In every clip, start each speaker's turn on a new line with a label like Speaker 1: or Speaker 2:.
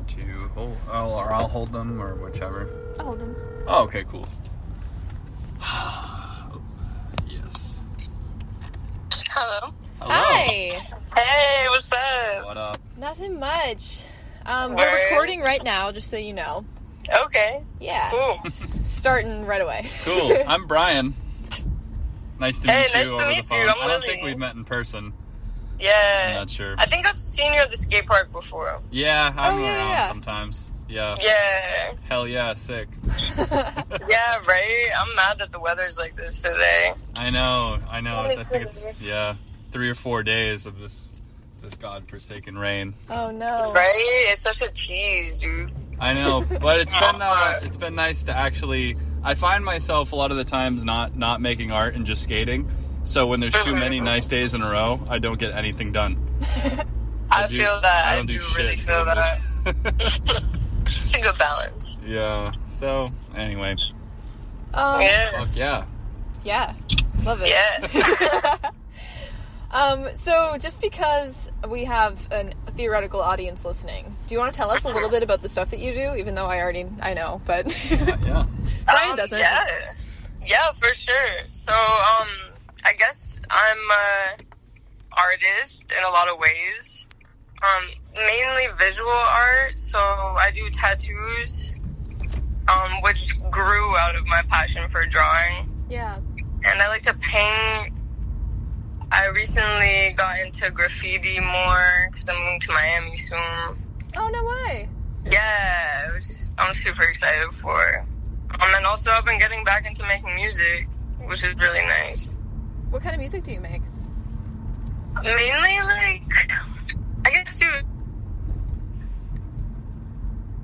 Speaker 1: want to hold, or I'll hold them, or whichever.
Speaker 2: I'll hold them.
Speaker 1: Oh, okay, cool. Yes.
Speaker 3: Hello.
Speaker 1: Hello.
Speaker 2: Hi.
Speaker 3: Hey, what's up?
Speaker 1: What up?
Speaker 2: Nothing much. We're
Speaker 3: Word.
Speaker 2: recording right now, just so you know.
Speaker 3: Okay.
Speaker 2: Yeah.
Speaker 3: Cool.
Speaker 2: Starting right away.
Speaker 1: Cool. I'm Brian. Nice to meet
Speaker 3: Hey,
Speaker 1: you
Speaker 3: nice to
Speaker 1: over
Speaker 3: meet
Speaker 1: the phone.
Speaker 3: you. I'm
Speaker 1: I don't
Speaker 3: Lily.
Speaker 1: think we've met in person.
Speaker 3: Yeah.
Speaker 1: I'm not sure.
Speaker 3: I think I've seen you at the skate park before.
Speaker 1: Yeah, I'm
Speaker 2: yeah,
Speaker 1: around
Speaker 2: yeah.
Speaker 1: sometimes. Yeah.
Speaker 3: Yeah.
Speaker 1: Hell yeah, sick.
Speaker 3: Yeah, right? I'm mad that the weather's like this today.
Speaker 1: I know.
Speaker 3: Holy
Speaker 1: I think it's,
Speaker 3: shit.
Speaker 1: 3 or 4 days of this godforsaken rain.
Speaker 2: Oh, no.
Speaker 3: Right? It's such a tease, dude.
Speaker 1: I know, but it's been nice to actually. I find myself a lot of the times not making art and just skating. So when there's too many nice days in a row, I don't get anything done.
Speaker 3: I feel that.
Speaker 1: I don't do
Speaker 3: really
Speaker 1: shit.
Speaker 3: feel that. It's a good balance.
Speaker 1: Yeah. So anyway,
Speaker 3: Yeah.
Speaker 1: fuck yeah.
Speaker 2: Yeah. Love it.
Speaker 3: Yeah.
Speaker 2: So just because we have a theoretical audience listening, do you want to tell us a little bit about the stuff that you do? Even though I know, but
Speaker 1: Yeah.
Speaker 2: Brian doesn't.
Speaker 3: Yeah, for sure. So, I guess I'm a artist in a lot of ways. Mainly visual art, so I do tattoos, which grew out of my passion for drawing.
Speaker 2: Yeah.
Speaker 3: And I like to paint. I recently got into graffiti more because I'm moving to Miami soon.
Speaker 2: Oh, no way.
Speaker 3: Yeah, I'm super excited for. And also I've been getting back into making music, which is really nice.
Speaker 2: What kind of music do you make?
Speaker 3: Mainly, like, I guess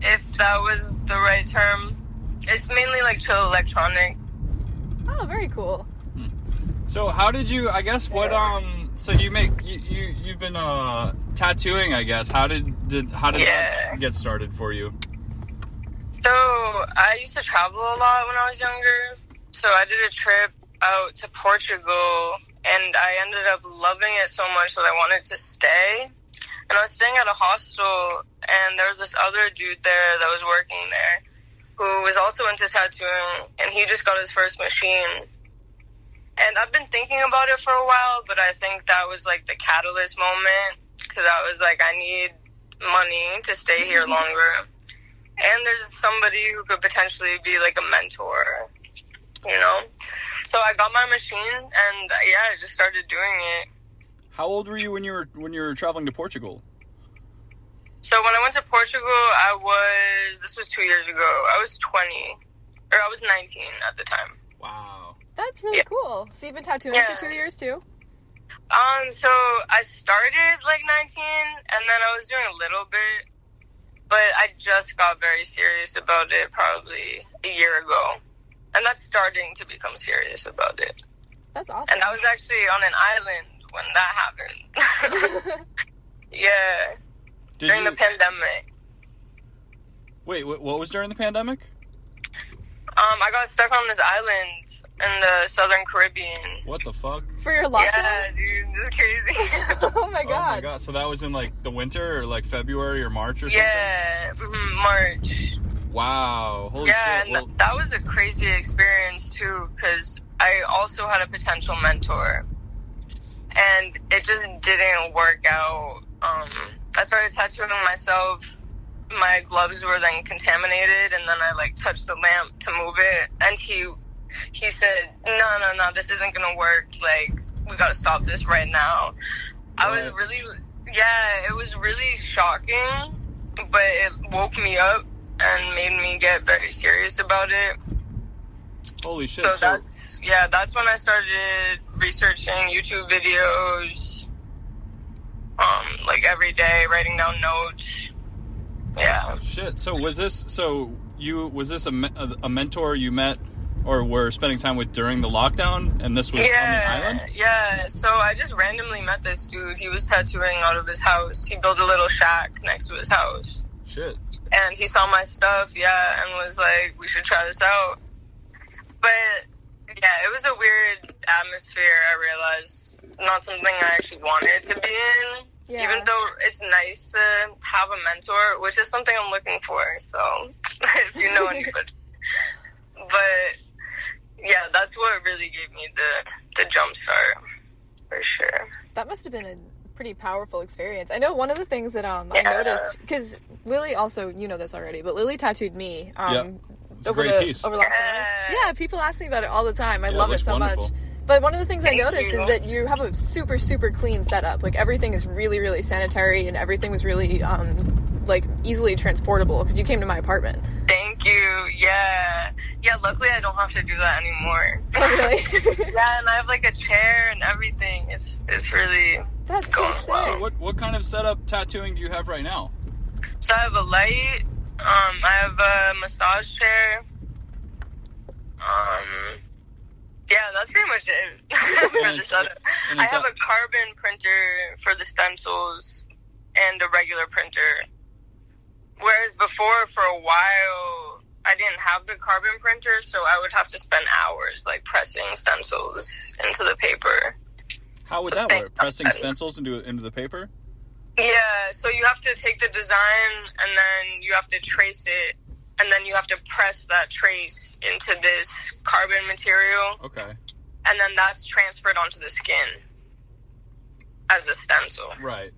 Speaker 3: if that was the right term, it's mainly like chill electronic.
Speaker 2: Oh, very cool.
Speaker 1: So how did you? I guess what So you've been tattooing. I guess how did that get started for you?
Speaker 3: So I used to travel a lot when I was younger. So I did a trip out to Portugal, and I ended up loving it so much that I wanted to stay. And I was staying at a hostel, and there was this other dude there that was working there who was also into tattooing, and he just got his first machine. And I've been thinking about it for a while, but I think that was like the catalyst moment, because I was like, I need money to stay here longer. And there's somebody who could potentially be like a mentor, you know? So I got my machine, and I just started doing it.
Speaker 1: How old were you when you were traveling to Portugal?
Speaker 3: So when I went to Portugal, this was 2 years ago. I was 20, or I was 19 at the time.
Speaker 1: Wow.
Speaker 2: That's really cool. So you've been tattooing for 2 years too?
Speaker 3: So I started like 19, and then I was doing a little bit, but I just got very serious about it probably a year ago. And that's starting to become serious about it.
Speaker 2: That's awesome.
Speaker 3: And I was actually on an island when that happened. Yeah. During the pandemic.
Speaker 1: Wait, what was during the pandemic?
Speaker 3: I got stuck on this island in the Southern Caribbean.
Speaker 1: What the fuck?
Speaker 2: For your lockdown?
Speaker 3: Yeah, dude, this is crazy.
Speaker 2: Oh my god.
Speaker 1: Oh my god. So that was in like the winter or like February or March or something?
Speaker 3: Yeah, March.
Speaker 1: Wow. Holy
Speaker 3: Yeah,
Speaker 1: shit.
Speaker 3: and that was a crazy experience too, because I also had a potential mentor, and it just didn't work out. I started tattooing myself. My gloves were then contaminated, and then I like touched the lamp to move it, and he said, no, this isn't gonna work. Like, we gotta stop this right now. I was it was really shocking, but it woke me up and made me get very serious about it.
Speaker 1: Holy shit.
Speaker 3: So that's when I started researching YouTube videos, like every day, writing down notes. Yeah.
Speaker 1: Shit. So was this a mentor you met or were spending time with during the lockdown, and this was on the island?
Speaker 3: Yeah. So I just randomly met this dude. He was tattooing out of his house. He built a little shack next to his house.
Speaker 1: Shit.
Speaker 3: And he saw my stuff, and was like, we should try this out. But, yeah, it was a weird atmosphere, I realized. Not something I actually wanted to be in. Yeah. Even though it's nice to have a mentor, which is something I'm looking for, so if you know anybody. But, yeah, that's what really gave me the jump start, for sure.
Speaker 2: That must have been a pretty powerful experience. I know one of the things that I noticed, because Lily also, you know this already, but Lily tattooed me over last summer. Yeah, people ask me about it all the time. I love it so much. But one of the things I noticed is that you have a super, super clean setup. Like, everything is really, really sanitary, and everything was really, easily transportable, because you came to my apartment.
Speaker 3: Thank you. Yeah. Yeah, luckily I don't have to do that anymore.
Speaker 2: Oh, really?
Speaker 3: Yeah, and I have, like, a chair and everything. It's really...
Speaker 2: That's so sick.
Speaker 3: Well.
Speaker 1: So what kind of setup tattooing do you have right now?
Speaker 3: So I have a light. I have a massage chair. Yeah, that's pretty much it for the setup. I have a carbon printer for the stencils and a regular printer. Whereas before, for a while, I didn't have the carbon printer, so I would have to spend hours, like, pressing stencils into the paper.
Speaker 1: How would that work? Pressing stencils into the paper?
Speaker 3: Yeah, so you have to take the design, and then you have to trace it, and then you have to press that trace into this carbon material.
Speaker 1: Okay.
Speaker 3: And then that's transferred onto the skin as a stencil.
Speaker 1: Right.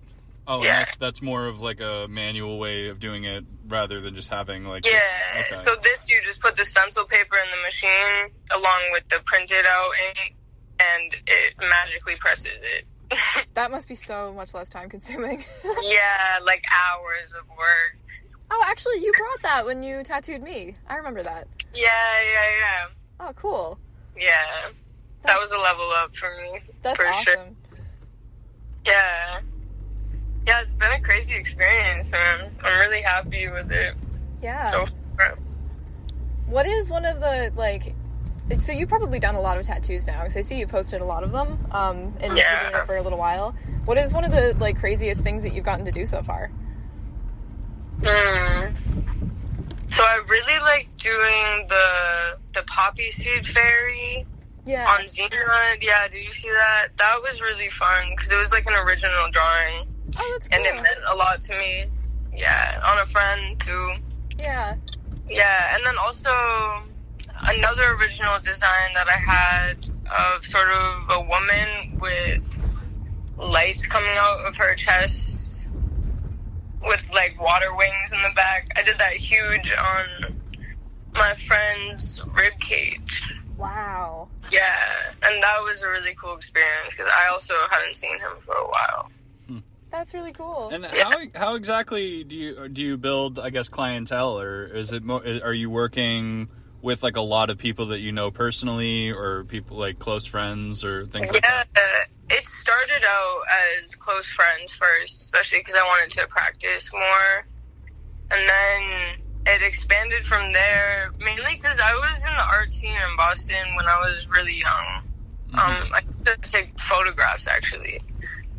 Speaker 1: Oh, yeah. And that's more of like a manual way of doing it rather than just having like...
Speaker 3: Yeah,
Speaker 1: okay.
Speaker 3: So this, you just put the stencil paper in the machine along with the printed out ink, and it magically presses it.
Speaker 2: That must be so much less time consuming.
Speaker 3: Yeah, like hours of work.
Speaker 2: Oh, actually, you brought that when you tattooed me. I remember that.
Speaker 3: Yeah.
Speaker 2: Oh, cool.
Speaker 3: Yeah. That was a level up for me.
Speaker 2: That's
Speaker 3: for
Speaker 2: awesome.
Speaker 3: Sure. Yeah. Yeah, it's been a crazy experience, man. I'm really happy with it.
Speaker 2: Yeah.
Speaker 3: So far.
Speaker 2: What is one of the, like... So you've probably done a lot of tattoos now, because I see you posted a lot of them, and you've been doing it for a little while. What is one of the, like, craziest things that you've gotten to do so far?
Speaker 3: So I really like doing the poppy seed fairy on Xenon. Yeah, did you see that? That was really fun, because it was like an original drawing.
Speaker 2: Oh, that's cool.
Speaker 3: And it meant a lot to me. Yeah, on a friend, too.
Speaker 2: Yeah.
Speaker 3: Yeah, and then also... another original design that I had of sort of a woman with lights coming out of her chest with, like, water wings in the back. I did that huge on my friend's rib cage.
Speaker 2: Wow.
Speaker 3: Yeah, and that was a really cool experience because I also hadn't seen him for a while.
Speaker 2: That's really cool.
Speaker 1: And how exactly do you build, I guess, clientele, or is it are you working with, like, a lot of people that you know personally, or people, like, close friends, or things like that?
Speaker 3: Yeah, it started out as close friends first, especially because I wanted to practice more. And then it expanded from there, mainly because I was in the art scene in Boston when I was really young. I used to take photographs, actually,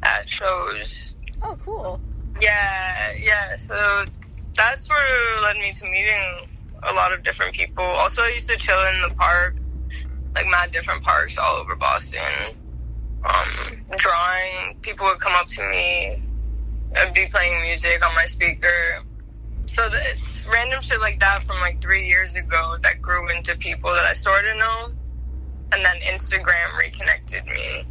Speaker 3: at shows.
Speaker 2: Oh, cool.
Speaker 3: Yeah, so that sort of led me to meeting a lot of different people. Also, I used to chill in the park, like mad different parks all over Boston, drawing. People would come up to me. I'd be playing music on my speaker. So this random shit like that from like 3 years ago that grew into people that I sort of know. And then Instagram reconnected me.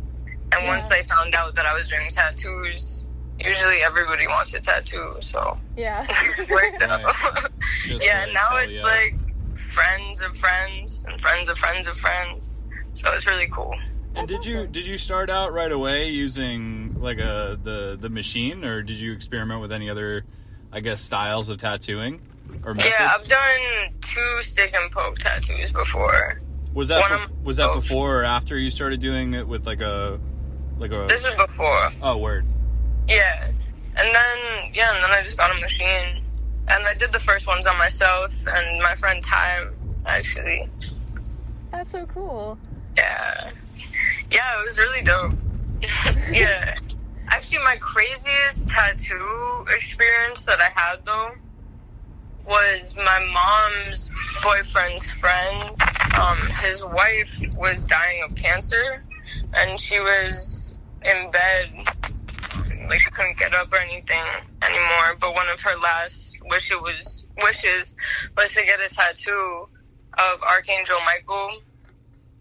Speaker 3: And once they found out that I was doing tattoos, usually everybody wants a tattoo, so it worked out. Now it's like friends of friends and friends of friends of friends. So it's really cool.
Speaker 1: And did you start out right away using like the machine, or did you experiment with any other, I guess, styles of tattooing or methods?
Speaker 3: Yeah, I've done 2 stick and poke tattoos before.
Speaker 1: Was that before or after you started doing it with like a?
Speaker 3: This was before.
Speaker 1: Oh, word.
Speaker 3: Yeah. And then I just got a machine. And I did the first ones on myself and my friend Time, actually.
Speaker 2: That's so cool.
Speaker 3: Yeah. Yeah, it was really dope. Yeah. Actually, my craziest tattoo experience that I had, though, was my mom's boyfriend's friend. His wife was dying of cancer, and she was in bed Like, she couldn't get up or anything anymore. But one of her last wishes was to get a tattoo of Archangel Michael.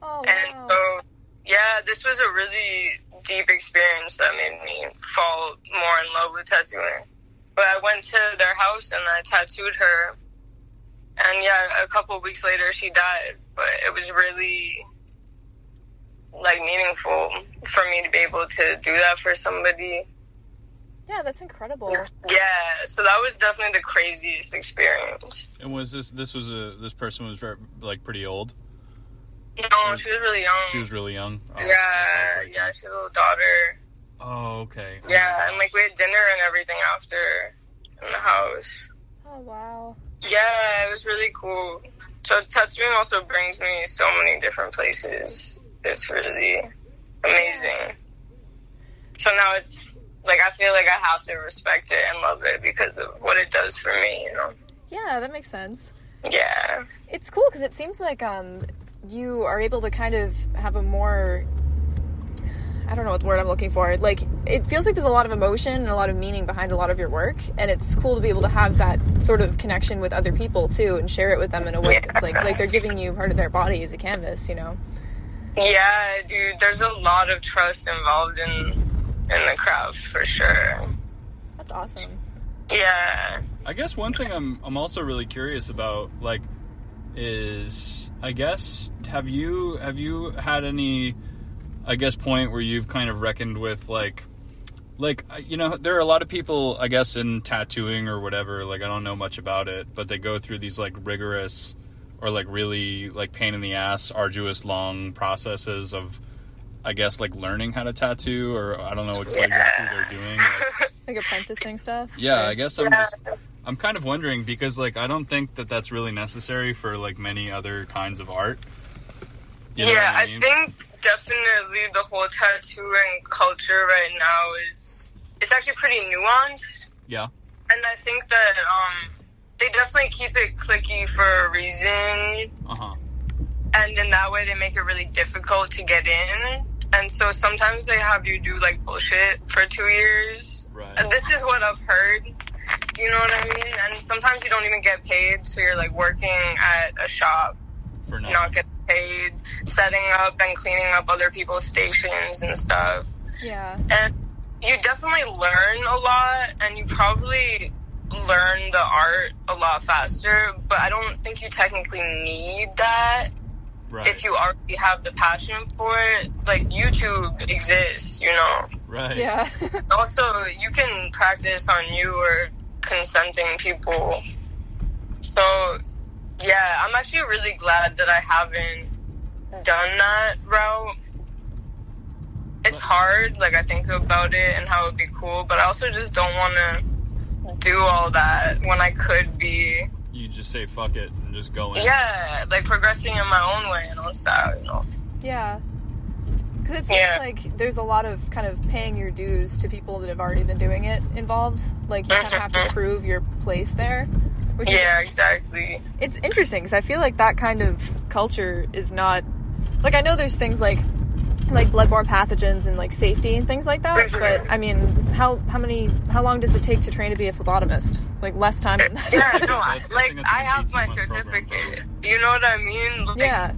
Speaker 2: Oh,
Speaker 3: and
Speaker 2: wow.
Speaker 3: so, yeah, this was a really deep experience that made me fall more in love with tattooing. But I went to their house and I tattooed her. And yeah, a couple of weeks later she died. But it was really, like, meaningful for me to be able to do that for somebody.
Speaker 2: Yeah, that's incredible.
Speaker 3: Yeah, so that was definitely the craziest experience.
Speaker 1: And was this person was like pretty old?
Speaker 3: No, she was really young.
Speaker 1: She was really young? Oh,
Speaker 3: yeah, she had a little daughter.
Speaker 1: Oh, okay.
Speaker 3: Yeah, and, like, we had dinner and everything after in the house.
Speaker 2: Oh, wow.
Speaker 3: Yeah, it was really cool. So tattooing also brings me so many different places. It's really amazing. So now it's, like, I feel like I have to respect it and love it because of what it does for me, you know?
Speaker 2: Yeah, that makes sense.
Speaker 3: Yeah.
Speaker 2: It's cool because it seems like you are able to kind of have a more, I don't know what word I'm looking for. Like, it feels like there's a lot of emotion and a lot of meaning behind a lot of your work, and it's cool to be able to have that sort of connection with other people too, and share it with them in a way that's like they're giving you part of their body as a canvas, you know?
Speaker 3: Yeah, dude, there's a lot of trust involved in the craft for sure.
Speaker 2: That's awesome.
Speaker 3: Yeah.
Speaker 1: I guess one thing I'm also really curious about, like, is, I guess, have you had any, I guess, point where you've kind of reckoned with, like, you know, there are a lot of people, I guess, in tattooing or whatever, like, I don't know much about it, but they go through these, like, rigorous or, like, really, like, pain in the ass, arduous, long processes of, I guess, like, learning how to tattoo, or I don't know what exactly they're doing.
Speaker 2: Like apprenticing stuff?
Speaker 1: Yeah, I guess I'm kind of wondering, because, like, I don't think that that's really necessary for, like, many other kinds of art. You know what I mean?
Speaker 3: I think definitely the whole tattooing culture right now it's actually pretty nuanced.
Speaker 1: Yeah.
Speaker 3: And I think that they definitely keep it cliquey for a reason.
Speaker 1: Uh-huh.
Speaker 3: And in that way they make it really difficult to get in. And so sometimes they have you do, like, bullshit for 2 years.
Speaker 1: Right.
Speaker 3: And this is what I've heard. You know what I mean? And sometimes you don't even get paid, so you're, like, working at a shop
Speaker 1: For nothing.
Speaker 3: Not getting paid, setting up and cleaning up other people's stations and stuff.
Speaker 2: Yeah.
Speaker 3: And you definitely learn a lot, and you probably learn the art a lot faster, but I don't think you technically need that.
Speaker 1: Right.
Speaker 3: If you already have the passion for it. Like, YouTube exists, you know?
Speaker 1: Right.
Speaker 2: Yeah.
Speaker 3: Also, you can practice on you or consenting people. So, yeah, I'm actually really glad that I haven't done that route. It's hard, like, I think about it and how it would be cool, but I also just don't want to do all that when I could be.
Speaker 1: You just say fuck it and just go in.
Speaker 3: Yeah, like, progressing in my own way and own style, you know?
Speaker 2: Yeah. Because it seems like there's a lot of kind of paying your dues to people that have already been doing it involved. Like, you kind of have to prove your place there.
Speaker 3: Yeah, exactly.
Speaker 2: It's interesting because I feel like that kind of culture is not... Like, I know there's things like bloodborne pathogens and, like, safety and things like that, but, I mean, how long does it take to train to be a phlebotomist? Like, less time than that.
Speaker 3: Yeah, no, I have my certificate. You know what I mean? Like,
Speaker 2: yeah.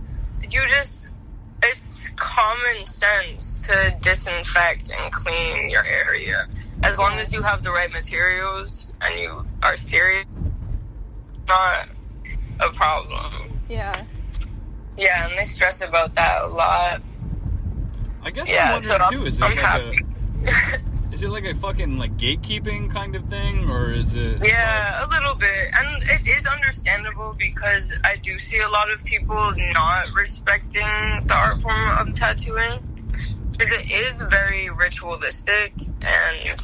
Speaker 3: It's common sense to disinfect and clean your area. As long as you have the right materials and you are serious, not a problem.
Speaker 2: Yeah.
Speaker 3: Yeah, and they stress about that a lot.
Speaker 1: I guess I'm wondering, too, is it like a fucking, like, gatekeeping kind of thing, or is it...
Speaker 3: Yeah, a little bit. And it is understandable because I do see a lot of people not respecting the art form of tattooing. Because it is very ritualistic, and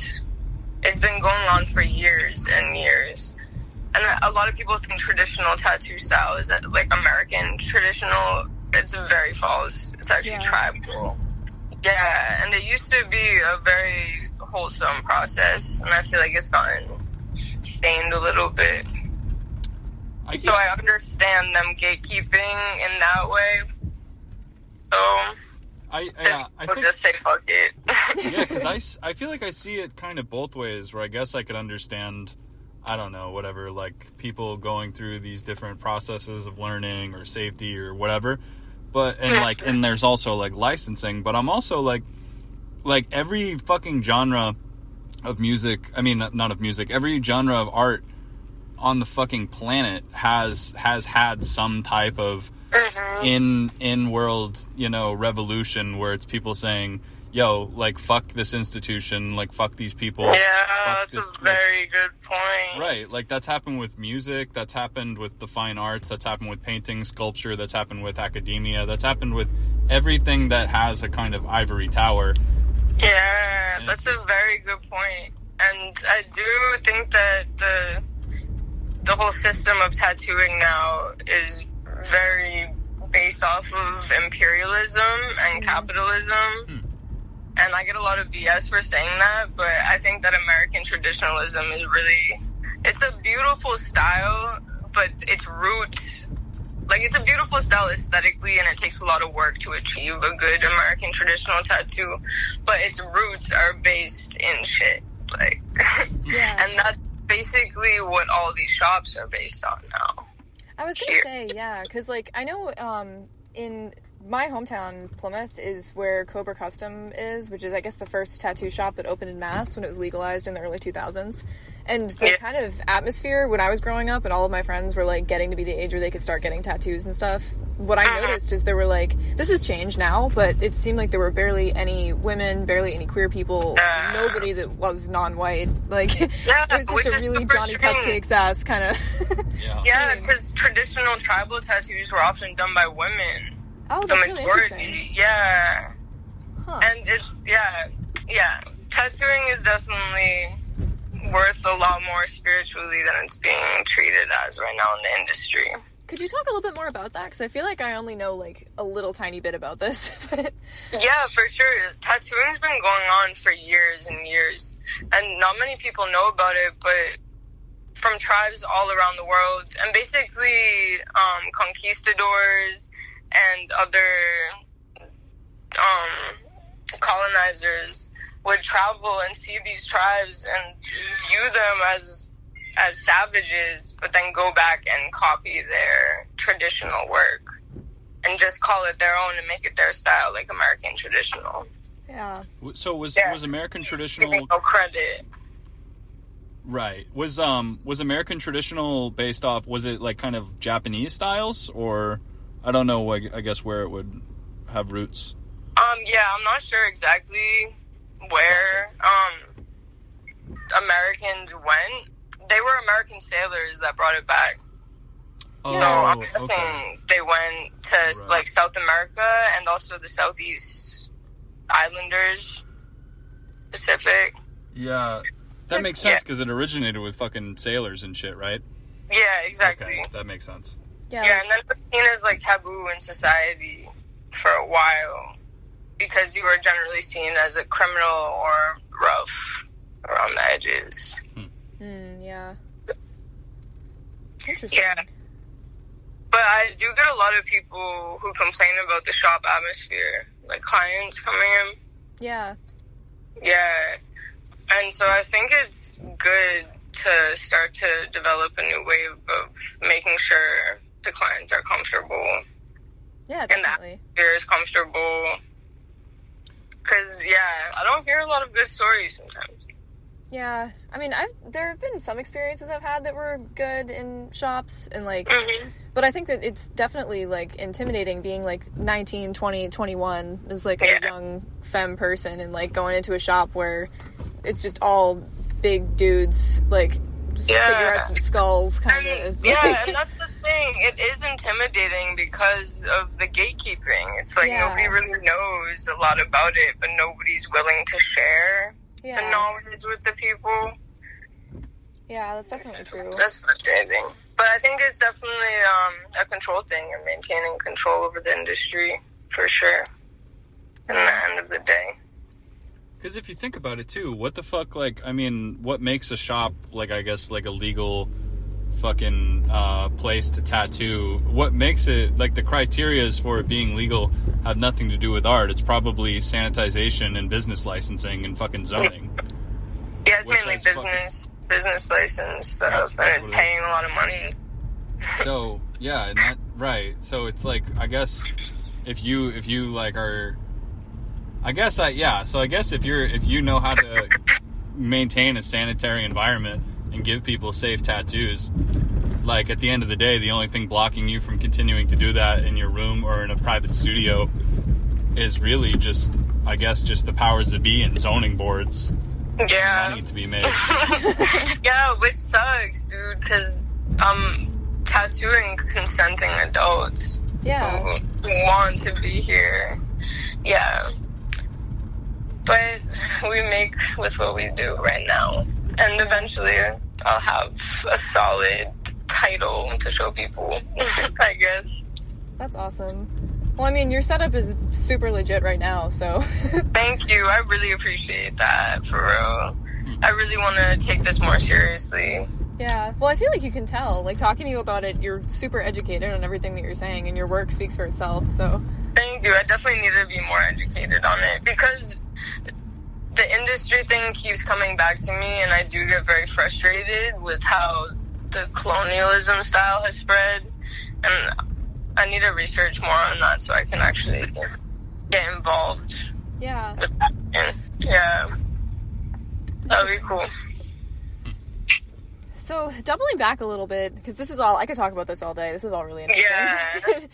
Speaker 3: it's been going on for years and years. And a lot of people think traditional tattoo style is, like, American traditional. It's very false. It's actually tribal. Yeah, and it used to be a very wholesome process, and I feel like it's gotten stained a little bit. So I understand them gatekeeping in that way. So
Speaker 1: I think
Speaker 3: just say fuck it.
Speaker 1: Yeah, because I feel like I see it kind of both ways, where I guess I could understand, I don't know, whatever, like people going through these different processes of learning or safety or whatever. But, and there's also like licensing, but I'm also like every fucking genre of music, I mean, not of music, every genre of art on the fucking planet has had some type of in-world, revolution where it's people saying, yo, like, fuck this institution, like, fuck these people.
Speaker 3: Yeah, that's a very good point.
Speaker 1: Right, like, that's happened with music, that's happened with the fine arts, that's happened with painting, sculpture, that's happened with academia, that's happened with everything that has a kind of ivory tower.
Speaker 3: Yeah, that's a very good point. And I do think that the whole system of tattooing now is very based off of imperialism and capitalism. And I get a lot of BS for saying that, but I think that American traditionalism is really, it's a beautiful style, but its roots, like, it's a beautiful style aesthetically, and it takes a lot of work to achieve a good American traditional tattoo, but its roots are based in shit, like, and that's basically what all these shops are based on now.
Speaker 2: I was gonna say, yeah, because, like, I know, in my hometown, Plymouth, is where Cobra Custom is, which is, I guess, the first tattoo shop that opened in Mass when it was legalized in the early 2000s. And the kind of atmosphere when I was growing up and all of my friends were, like, getting to be the age where they could start getting tattoos and stuff, what I noticed is there were, like, this has changed now, but it seemed like there were barely any women, barely any queer people, nobody that was non-white. Like, it was just a really Johnny Cupcakes-ass kind of...
Speaker 3: Yeah, because traditional tribal tattoos were often done by women.
Speaker 2: Oh, that's really interesting.
Speaker 3: Yeah.
Speaker 2: Huh.
Speaker 3: And it's, tattooing is definitely worth a lot more spiritually than it's being treated as right now in the industry.
Speaker 2: Could you talk a little bit more about that? Because I feel like I only know, like, a little tiny bit about this.
Speaker 3: Yeah, for sure. Tattooing's been going on for years and years. And not many people know about it, but from tribes all around the world, and basically conquistadors and other colonizers would travel and see these tribes and view them as savages, but then go back and copy their traditional work and just call it their own and make it their style, like American traditional.
Speaker 2: Yeah.
Speaker 1: So was American traditional...
Speaker 3: No credit.
Speaker 1: Right. Was American traditional based off, was it like kind of Japanese styles, or I don't know, I guess where it would have roots?
Speaker 3: Yeah, I'm not sure exactly where Americans went. They were American sailors that brought it back.
Speaker 1: Oh,
Speaker 3: so I'm guessing they went to like South America and also the Southeast Islanders, Pacific.
Speaker 1: Yeah, that makes sense because it originated with fucking sailors and shit, right?
Speaker 3: Yeah, exactly.
Speaker 1: Okay, that makes sense.
Speaker 3: Yeah, and then it's seen as like taboo in society for a while because you were generally seen as a criminal or rough around the edges.
Speaker 2: Yeah. Interesting.
Speaker 3: Yeah. But I do get a lot of people who complain about the shop atmosphere, like clients coming in.
Speaker 2: Yeah.
Speaker 3: Yeah. And so I think it's good to start to develop a new way of making sure the clients are comfortable.
Speaker 2: Yeah, definitely.
Speaker 3: And the atmosphere is comfortable. Because, I don't hear a lot of good stories sometimes.
Speaker 2: Yeah, I mean, there have been some experiences I've had that were good in shops, and, like, but I think that it's definitely, like, intimidating being, like, 19, 20, 21 as, like, a young femme person and, like, going into a shop where it's just all big dudes, like, just cigarettes and skulls, kind of.
Speaker 3: Yeah, and that's the thing. It is intimidating because of the gatekeeping. It's like nobody really knows a lot about it, but nobody's willing to share the knowledge with the people.
Speaker 2: Yeah, that's definitely true.
Speaker 3: That's frustrating. But I think it's definitely a control thing and maintaining control over the industry, for sure, in the end of the day.
Speaker 1: Because if you think about it, too, what the fuck, like, I mean, what makes a shop, like, I guess, like, a legal fucking place to tattoo. What makes it, like, the criterias for it being legal have nothing to do with art. It's probably sanitization and business licensing and fucking zoning.
Speaker 3: Yeah, it's mainly business license stuff and paying a lot of money.
Speaker 1: So, yeah, and that, right. So it's like, I guess if you like are, I guess if you know how to maintain a sanitary environment and give people safe tattoos, like, at the end of the day, the only thing blocking you from continuing to do that in your room or in a private studio is really just, I guess, just the powers that be and zoning boards.
Speaker 3: Yeah.
Speaker 1: Money to be made.
Speaker 3: Yeah, which sucks, dude, because tattooing consenting adults who want to be here. Yeah. But we make with what we do right now. And eventually I'll have a solid title to show people, I guess.
Speaker 2: That's awesome. Well, I mean, your setup is super legit right now, so...
Speaker 3: Thank you. I really appreciate that, for real. I really want to take this more seriously.
Speaker 2: Yeah. Well, I feel like you can tell. Like, talking to you about it, you're super educated on everything that you're saying, and your work speaks for itself, so...
Speaker 3: Thank you. I definitely need to be more educated on it, because the industry thing keeps coming back to me, and I do get very frustrated with how the colonialism style has spread, and I need to research more on that so I can actually get involved.
Speaker 2: Yeah.
Speaker 3: With that. Yeah. That would be cool.
Speaker 2: So, doubling back a little bit, because this is all, I could talk about this all day. This is all really interesting.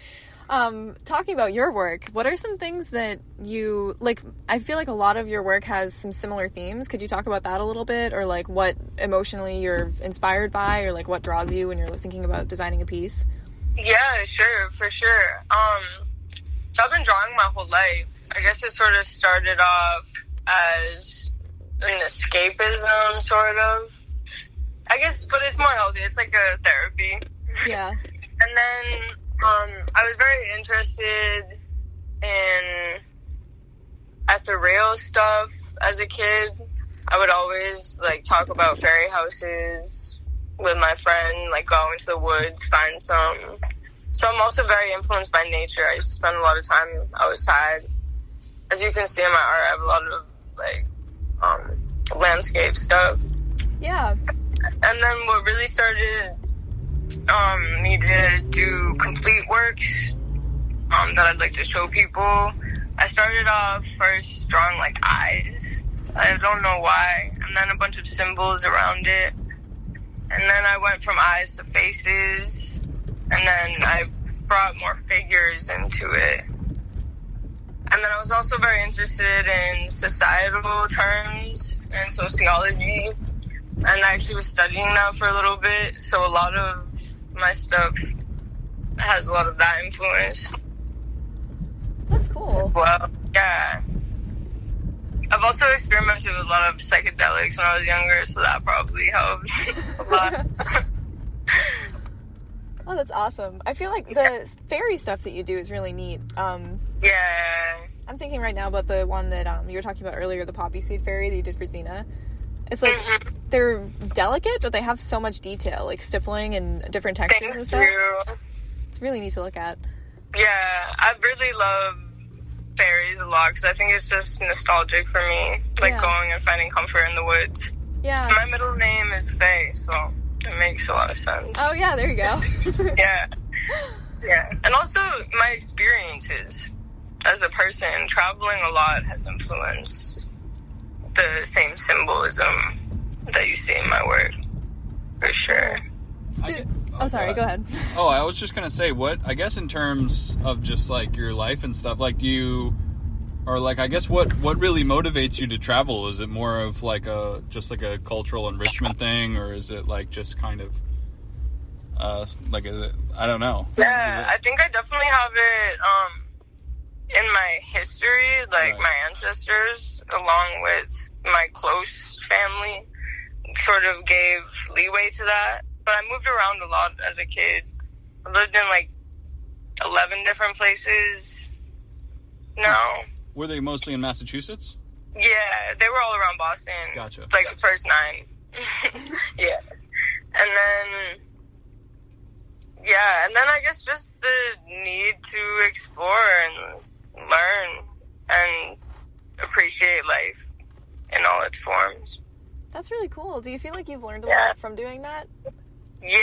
Speaker 2: Yeah. Talking about your work, what are some things that you, like, I feel like a lot of your work has some similar themes. Could you talk about that a little bit? Or, like, what emotionally you're inspired by, or, like, what draws you when you're thinking about designing a piece?
Speaker 3: Yeah, sure, for sure. So I've been drawing my whole life. I guess it sort of started off as an escapism, sort of. I guess, but it's more healthy. It's like a therapy.
Speaker 2: Yeah.
Speaker 3: And then I was very interested in ethereal stuff as a kid. I would always, like, talk about fairy houses with my friend, like, go into the woods, find some. So I'm also very influenced by nature. I used to spend a lot of time outside. As you can see in my art, I have a lot of, like, landscape stuff.
Speaker 2: Yeah.
Speaker 3: And then what really started me to do complete works that I'd like to show people, I started off first drawing, like, eyes. I don't know why. And then a bunch of symbols around it. And then I went from eyes to faces. And then I brought more figures into it. And then I was also very interested in societal terms and sociology. And I actually was studying that for a little bit. So a lot of my stuff has a lot of that influence.
Speaker 2: That's cool.
Speaker 3: Well, yeah. I've also experimented with a lot of psychedelics when I was younger, so that probably helped a lot.
Speaker 2: Oh, that's awesome. I feel like the fairy stuff that you do is really neat.
Speaker 3: Yeah.
Speaker 2: I'm thinking right now about the one that you were talking about earlier, the poppy seed fairy that you did for Xena. It's like, they're delicate, but they have so much detail, like stippling and different textures and stuff.
Speaker 3: You.
Speaker 2: It's really neat to look at.
Speaker 3: Yeah, I really love fairies a lot, because I think it's just nostalgic for me, like going and finding comfort in the woods.
Speaker 2: Yeah.
Speaker 3: My middle name is Fay, so it makes a lot of sense.
Speaker 2: Oh, yeah, there you go.
Speaker 3: Yeah. Yeah. And also, my experiences as a person, traveling a lot has influenced the same symbolism that you see in my work, for sure.
Speaker 2: Sorry, go ahead.
Speaker 1: Oh, I was just gonna say, what, I guess in terms of just, like, your life and stuff, like, do you, or, like, I guess what really motivates you to travel? Is it more of, like, just like a cultural enrichment thing, or is it, like, just kind of, like, is it, I don't know.
Speaker 3: Yeah, I think I definitely have it, in my history, like, my ancestors, along with my close family, sort of gave leeway to that. But I moved around a lot as a kid. I lived in, like, 11 different places. No.
Speaker 1: Were they mostly in Massachusetts?
Speaker 3: Yeah, they were all around Boston.
Speaker 1: Gotcha.
Speaker 3: Like, the first 9. Yeah. And then guess just the need to explore and learn and appreciate life in all its forms.
Speaker 2: That's really cool. Do you feel like you've learned a lot from doing that?
Speaker 3: Yeah,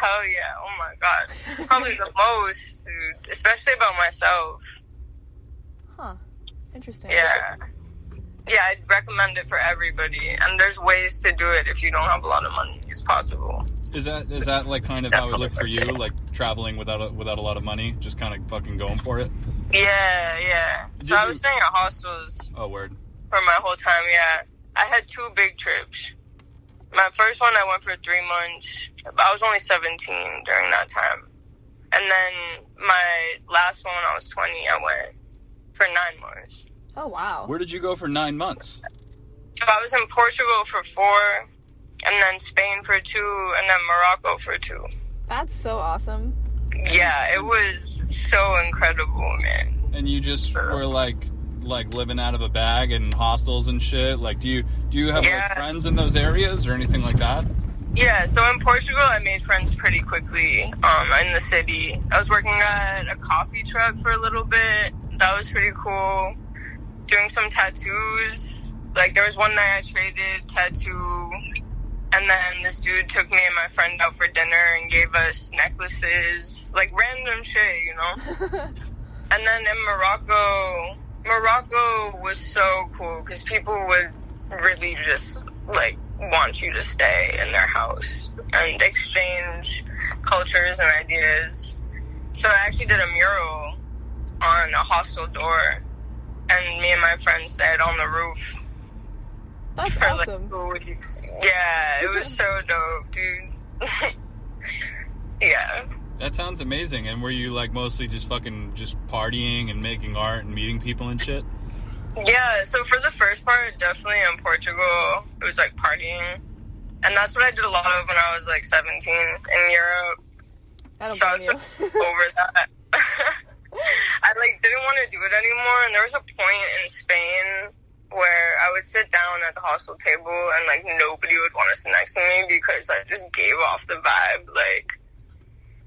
Speaker 3: hell yeah. Oh my god. Probably the most, dude. Especially about myself.
Speaker 2: Huh. Interesting.
Speaker 3: Yeah. Yeah, I'd recommend it for everybody. And there's ways to do it if you don't have a lot of money. It's possible.
Speaker 1: Is that like kind of how it looked for you? Like traveling without a lot of money? Just kind of fucking going for it?
Speaker 3: Yeah. So I was staying at hostels.
Speaker 1: Oh, word.
Speaker 3: For my whole time, yeah. I had 2 big trips. My first one, I went for 3 months. I was only 17 during that time. And then my last one, when I was 20, I went for 9 months.
Speaker 2: Oh, wow.
Speaker 1: Where did you go for 9 months?
Speaker 3: So I was in Portugal for 4, and then Spain for 2, and then Morocco for 2.
Speaker 2: That's so awesome.
Speaker 3: Yeah, it was so incredible, man.
Speaker 1: And you just were like living out of a bag in hostels and shit? Like, do you have like friends in those areas or anything like that?
Speaker 3: Yeah, so in Portugal, I made friends pretty quickly in the city. I was working at a coffee truck for a little bit. That was pretty cool. Doing some tattoos. Like, there was one night I traded tattoo, and then this dude took me and my friend out for dinner and gave us necklaces. Like, random shit, you know? And then in Morocco was so cool because people would really just, like, want you to stay in their house and exchange cultures and ideas. So I actually did a mural on a hostel door, and me and my friend stayed on the roof.
Speaker 2: That's
Speaker 3: for
Speaker 2: awesome.
Speaker 3: Like 2 weeks. Yeah, it was so dope, dude. Yeah.
Speaker 1: That sounds amazing. And were you like mostly just partying and making art and meeting people and shit?
Speaker 3: Yeah, so for the first part, definitely in Portugal, it was like partying. And that's what I did a lot of when I was like 17 in Europe.
Speaker 2: I don't
Speaker 3: so I was
Speaker 2: blame
Speaker 3: so over that. I like didn't want to do it anymore, and there was a point in Spain where I would sit down at the hostel table and like nobody would want to sit next to me because I just gave off the vibe like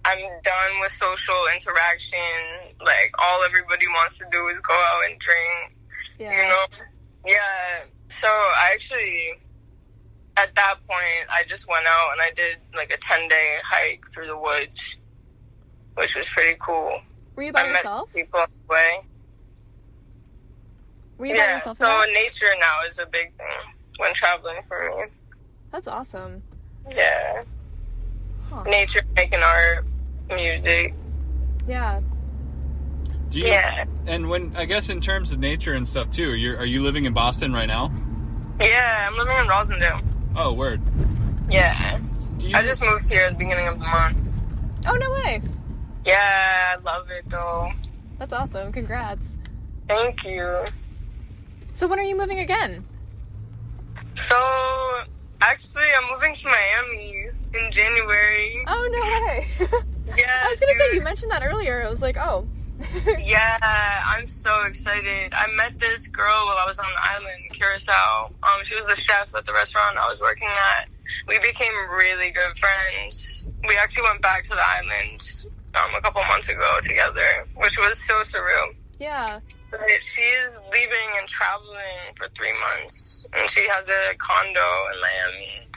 Speaker 3: I'm done with social interaction. Like all everybody wants to do is go out and drink.
Speaker 2: Yeah.
Speaker 3: You know? Yeah. So I actually, at that point, I just went out and I did like a 10-day hike through the woods, which was pretty cool.
Speaker 2: Were you by yourself?
Speaker 3: Met people on the way.
Speaker 2: Were you by yourself?
Speaker 3: So nature now is a big thing when traveling for me.
Speaker 2: That's awesome.
Speaker 3: Yeah.
Speaker 2: Huh.
Speaker 3: Nature, making art, music.
Speaker 2: Yeah.
Speaker 1: And when, I guess in terms of nature and stuff too, are you living in Boston right now?
Speaker 3: Yeah, I'm living in Rosendale.
Speaker 1: Oh, word.
Speaker 3: Yeah. I just moved here at the beginning of the month.
Speaker 2: Oh, no way.
Speaker 3: Yeah, I love it though.
Speaker 2: That's awesome. Congrats.
Speaker 3: Thank you. So
Speaker 2: when are you moving again?
Speaker 3: So, actually, I'm moving to Miami in January.
Speaker 2: Oh, no way.
Speaker 3: Yeah.
Speaker 2: I was going to say, you mentioned that earlier. I was like, oh.
Speaker 3: Yeah, I'm so excited. I met this girl while I was on the island, Curacao. She was the chef at the restaurant I was working at. We became really good friends. We actually went back to the island a couple months ago together, which was so surreal.
Speaker 2: Yeah.
Speaker 3: But she's leaving and traveling for 3 months, and she has a condo in Miami.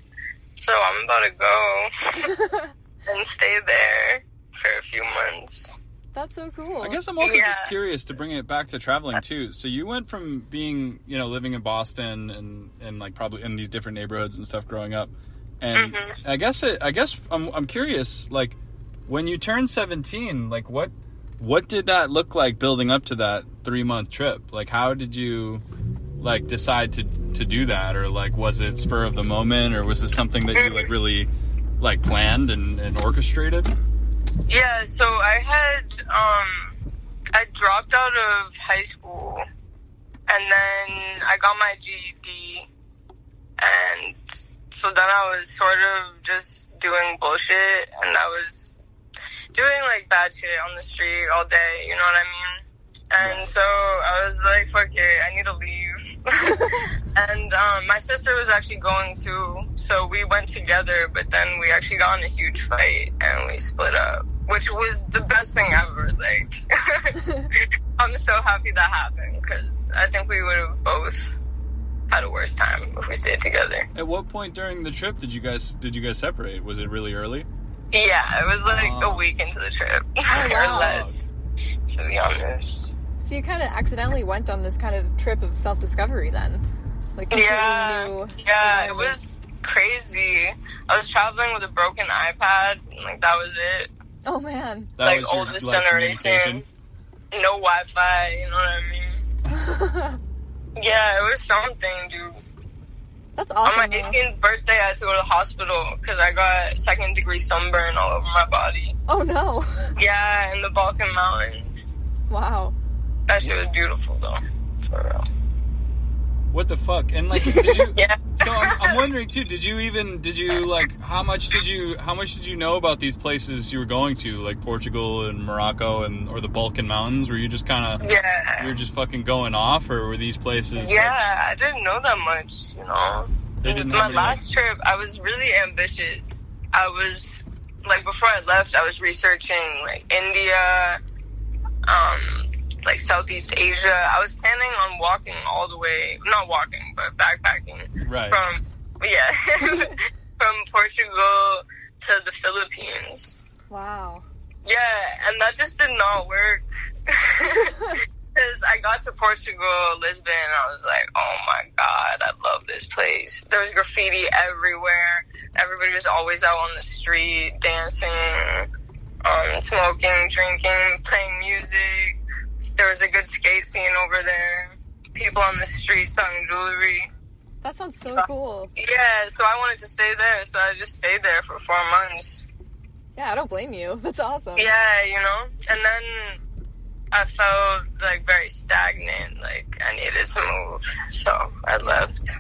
Speaker 3: So I'm about to go and stay there for a few months.
Speaker 2: That's so cool.
Speaker 1: I guess I'm also just curious to bring it back to traveling too. So you went from being, living in Boston and like probably in these different neighborhoods and stuff growing up. And I guess I'm curious, like when you turned 17, like what did that look like building up to that 3-month trip? Like how did you like decide to do that? Or like was it spur of the moment, or was this something that you like really like planned and orchestrated?
Speaker 3: Yeah, so I dropped out of high school, and then I got my GED, and so then I was sort of just doing bullshit, and I was doing, like, bad shit on the street all day, you know what I mean? And so I was like, fuck it, I need to leave. And my sister was actually going too, so we went together, but then we actually got in a huge fight and we split up, which was the best thing ever. Like, I'm so happy that happened, because I think we would have both had a worse time if we stayed together.
Speaker 1: At what point during the trip did you guys separate? Was it really early?
Speaker 3: Yeah, it was like a week into the trip.
Speaker 2: Oh, wow.
Speaker 3: Or less, to be honest.
Speaker 2: So you kind of accidentally went on this kind of trip of self-discovery then? Like,
Speaker 3: yeah, it was crazy. I was traveling with a broken iPad, and, like, that was it.
Speaker 2: Oh, man.
Speaker 1: That
Speaker 3: like,
Speaker 1: was your,
Speaker 3: oldest
Speaker 1: like,
Speaker 3: generation. No Wi-Fi, you know what I mean? Yeah, it was something, dude.
Speaker 2: That's awesome.
Speaker 3: On my 18th birthday, I had to go to the hospital because I got 2nd-degree sunburn all over my body.
Speaker 2: Oh, no.
Speaker 3: Yeah, in the Balkan Mountains.
Speaker 2: Wow.
Speaker 3: That shit was beautiful, though. For real.
Speaker 1: What the fuck? And, like, did you...
Speaker 3: Yeah.
Speaker 1: So I'm wondering, too, how much did you know about these places you were going to, like Portugal and Morocco or the Balkan Mountains? Were you just kind of...
Speaker 3: Yeah.
Speaker 1: You were just fucking going off, or were these places...
Speaker 3: Yeah, I didn't know that much, you know? My last trip, I was really ambitious. I was, like, before I left, I was researching, like, India, like, Southeast Asia. I was planning on walking all the way, not walking, but backpacking.
Speaker 1: Right.
Speaker 3: From Portugal to the Philippines.
Speaker 2: Wow.
Speaker 3: Yeah, and that just did not work. Because I got to Portugal, Lisbon, and I was like, oh my God, I love this place. There was graffiti everywhere. Everybody was always out on the street, dancing, smoking, drinking, playing music. There was a good skate scene over there. People on the street selling jewelry.
Speaker 2: That sounds so cool.
Speaker 3: Yeah, so I wanted to stay there, so I just stayed there for 4 months.
Speaker 2: Yeah, I don't blame you. That's awesome.
Speaker 3: Yeah, you know? And then I felt, like, very stagnant. Like, I needed to move, so I left.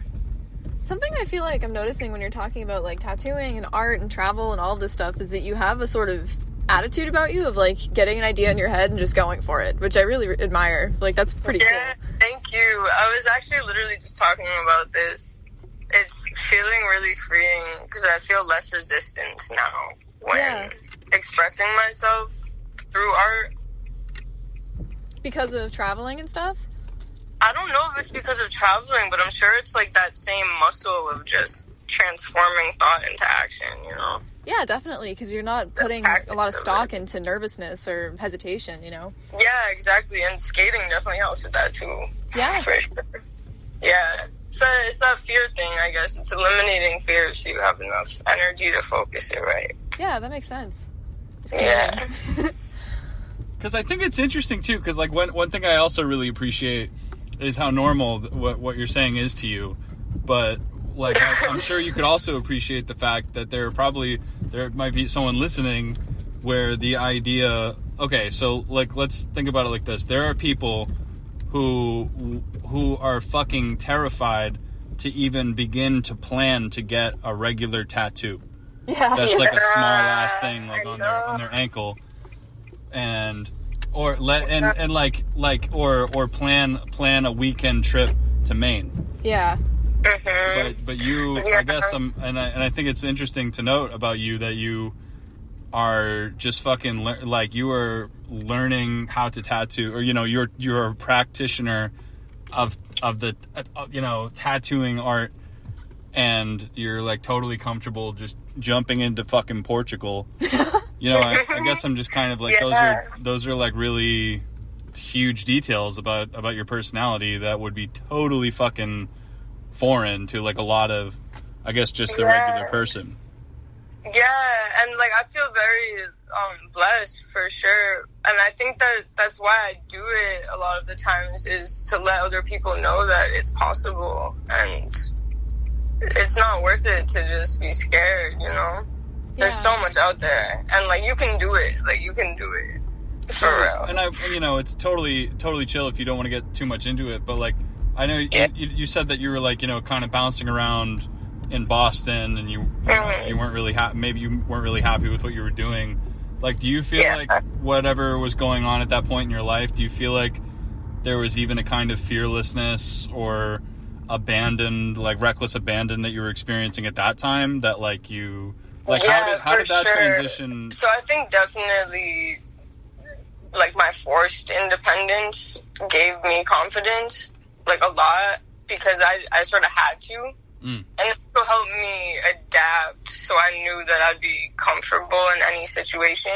Speaker 2: Something I feel like I'm noticing when you're talking about, like, tattooing and art and travel and all of this stuff is that you have a sort of attitude about you of, like, getting an idea in your head and just going for it, which I really admire. Like, that's pretty cool.
Speaker 3: Yeah, thank you. I was actually literally just talking about this. It's feeling really freeing because I feel less resistance now when expressing myself through art.
Speaker 2: Because of traveling and stuff?
Speaker 3: I don't know if it's because of traveling, but I'm sure it's like that same muscle of just transforming thought into action, you know?
Speaker 2: Yeah, definitely, because you're not putting a lot of stock into nervousness or hesitation, you know?
Speaker 3: Yeah, exactly, and skating definitely helps with that, too.
Speaker 2: Yeah. For
Speaker 3: sure. Yeah. So it's that fear thing, I guess. It's eliminating fear so you have enough energy to focus it right.
Speaker 2: Yeah, that makes sense.
Speaker 3: Yeah.
Speaker 1: Because I think it's interesting, too, because, like, one thing I also really appreciate is how normal what you're saying is to you. But, like, I'm sure you could also appreciate the fact that there might be someone listening where the idea... Okay, so, like, let's think about it like this. There are people who are fucking terrified to even begin to plan to get a regular tattoo.
Speaker 2: Yeah.
Speaker 1: That's like a small ass thing, like on their ankle. And plan a weekend trip to Maine.
Speaker 2: Yeah.
Speaker 1: But you, I guess, I think it's interesting to note about you that you are just fucking you are learning how to tattoo, or you're a practitioner of the tattooing art, and you're like totally comfortable just jumping into fucking Portugal. I guess I'm just kind of like, those are like really huge details about your personality that would be totally fucking foreign to like a lot of, I guess, just the regular person.
Speaker 3: Yeah, and like I feel very blessed for sure, and I think that's why I do it a lot of the times, is to let other people know that it's possible and it's not worth it to just be scared, you know? There's so much out there, and like you can do it, for real.
Speaker 1: And it's totally chill if you don't want to get too much into it, but like I know you said that you were like kind of bouncing around in Boston, and you weren't really maybe you weren't really happy with what you were doing. Like, do you feel like whatever was going on at that point in your life, do you feel like there was even a kind of fearlessness or abandoned, like reckless abandon that you were experiencing at that time, that like you, like how did that transition?
Speaker 3: So I think definitely like my forced independence gave me confidence, like a lot, because I sort of had to. And it also helped me adapt, so I knew that I'd be comfortable in any situation,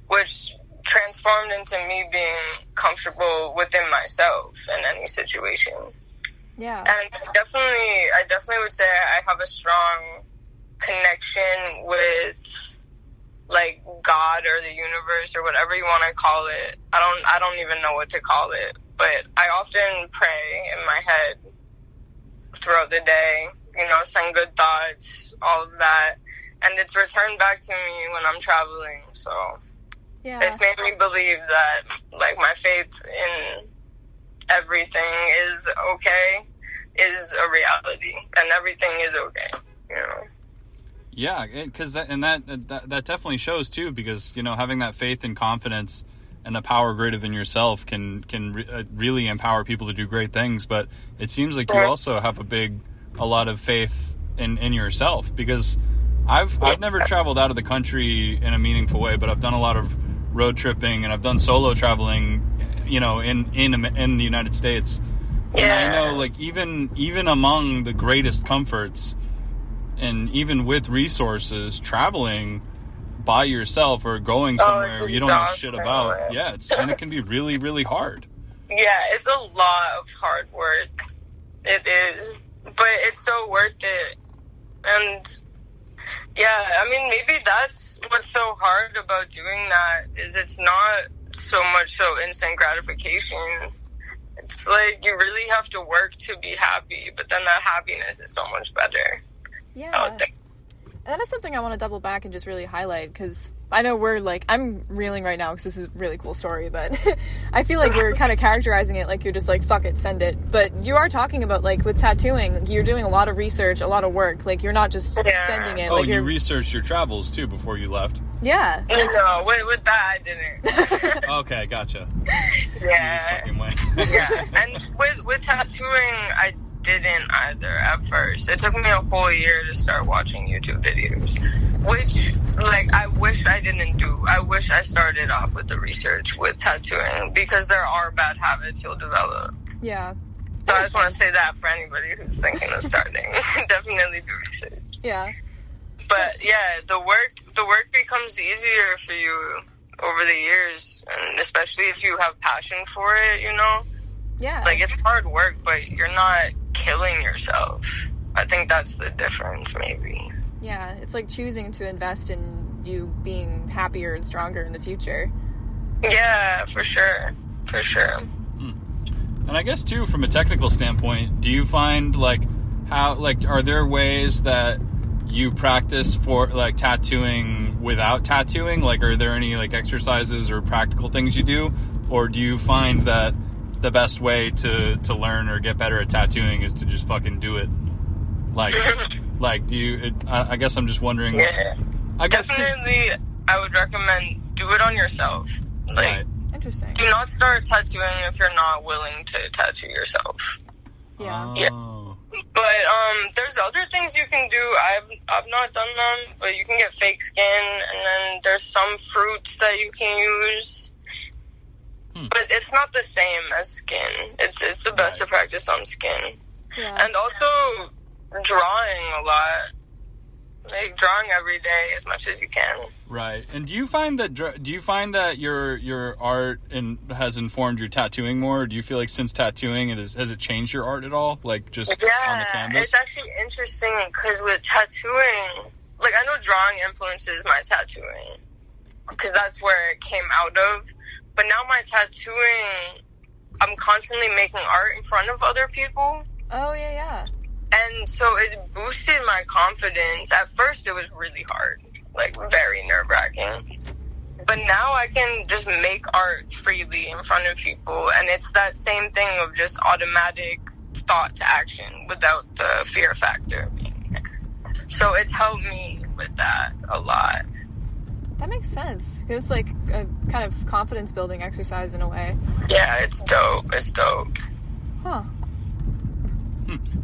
Speaker 3: which transformed into me being comfortable within myself in any situation.
Speaker 2: Yeah.
Speaker 3: And I definitely would say I have a strong connection with like God or the universe or whatever you want to call it. I don't even know what to call it, but I often pray in my head throughout the day, you know, send good thoughts, all of that, and it's returned back to me when I'm traveling. So
Speaker 2: yeah,
Speaker 3: it's made me believe that like my faith in everything is okay is a reality, and everything is okay, you know.
Speaker 1: Yeah, because that definitely shows too, because, you know, having that faith and confidence and the power greater than yourself can really empower people to do great things. But it seems like you also have a lot of faith in yourself, because I've never traveled out of the country in a meaningful way, but I've done a lot of road tripping and I've done solo traveling, you know, in the United States. And I know, like, even among the greatest comforts and even with resources, traveling by yourself or going somewhere you don't know shit about, and it can be really, really hard.
Speaker 3: Yeah, it's a lot of hard work. It is, but it's so worth it. And yeah, I mean, maybe that's what's so hard about doing that, is it's not so much so instant gratification. It's like you really have to work to be happy, but then that happiness is so much better.
Speaker 2: Yeah. And that is something I want to double back and just really highlight, because I know we're like, I'm reeling right now because this is a really cool story, but I feel like we're kind of characterizing it like you're just like, fuck it, send it. But you are talking about, like, with tattooing, you're doing a lot of research, a lot of work. Like, you're not just sending it.
Speaker 1: Oh,
Speaker 2: like,
Speaker 1: you researched your travels too before you left?
Speaker 3: Yeah. No, with that I didn't.
Speaker 1: Okay, gotcha.
Speaker 3: Yeah. Yeah, and with tattooing, I didn't either at first. It took me a whole year to start watching YouTube videos, which, like, I wish I didn't do. I wish I started off with the research with tattooing, because there are bad habits you'll develop.
Speaker 2: Yeah.
Speaker 3: So I just want to say that for anybody who's thinking of starting. Definitely do research.
Speaker 2: Yeah.
Speaker 3: But yeah, the work becomes easier for you over the years, and especially if you have passion for it, you know?
Speaker 2: Yeah.
Speaker 3: Like, it's hard work, but you're not killing yourself. I think that's the difference, maybe.
Speaker 2: Yeah, it's like choosing to invest in you being happier and stronger in the future.
Speaker 3: Yeah, for sure. For sure.
Speaker 1: And I guess, too, from a technical standpoint, do you find, like, are there ways that you practice for, like, tattooing without tattooing? Like, are there any, like, exercises or practical things you do? Or do you find that the best way to learn or get better at tattooing is to just fucking do it? Like, do you... I guess I'm just wondering...
Speaker 3: Yeah. Definitely, I would recommend do it on yourself. Like,
Speaker 1: right.
Speaker 2: Interesting.
Speaker 3: Do not start tattooing if you're not willing to tattoo yourself.
Speaker 2: Yeah.
Speaker 3: Yeah. But there's other things you can do. I've not done them, but you can get fake skin, and then there's some fruits that you can use. But it's not the same as skin. It's the best to practice on skin.
Speaker 2: Yeah.
Speaker 3: And also drawing a lot. Like, drawing every day as much as you can.
Speaker 1: Right. And do you find that your art has informed your tattooing more? Or do you feel like since tattooing has it changed your art at all? Like, just on the canvas?
Speaker 3: Yeah, it's actually interesting, because with tattooing, like, I know drawing influences my tattooing, because that's where it came out of. But now my tattooing, I'm constantly making art in front of other people.
Speaker 2: Oh, yeah.
Speaker 3: And so it's boosted my confidence. At first, it was really hard, like, very nerve-wracking. But now I can just make art freely in front of people, and it's that same thing of just automatic thought to action without the fear factor being there. So it's helped me with that a lot.
Speaker 2: That makes sense. It's like a kind of confidence-building exercise in a way.
Speaker 3: Yeah, it's dope. It's dope.
Speaker 2: Huh.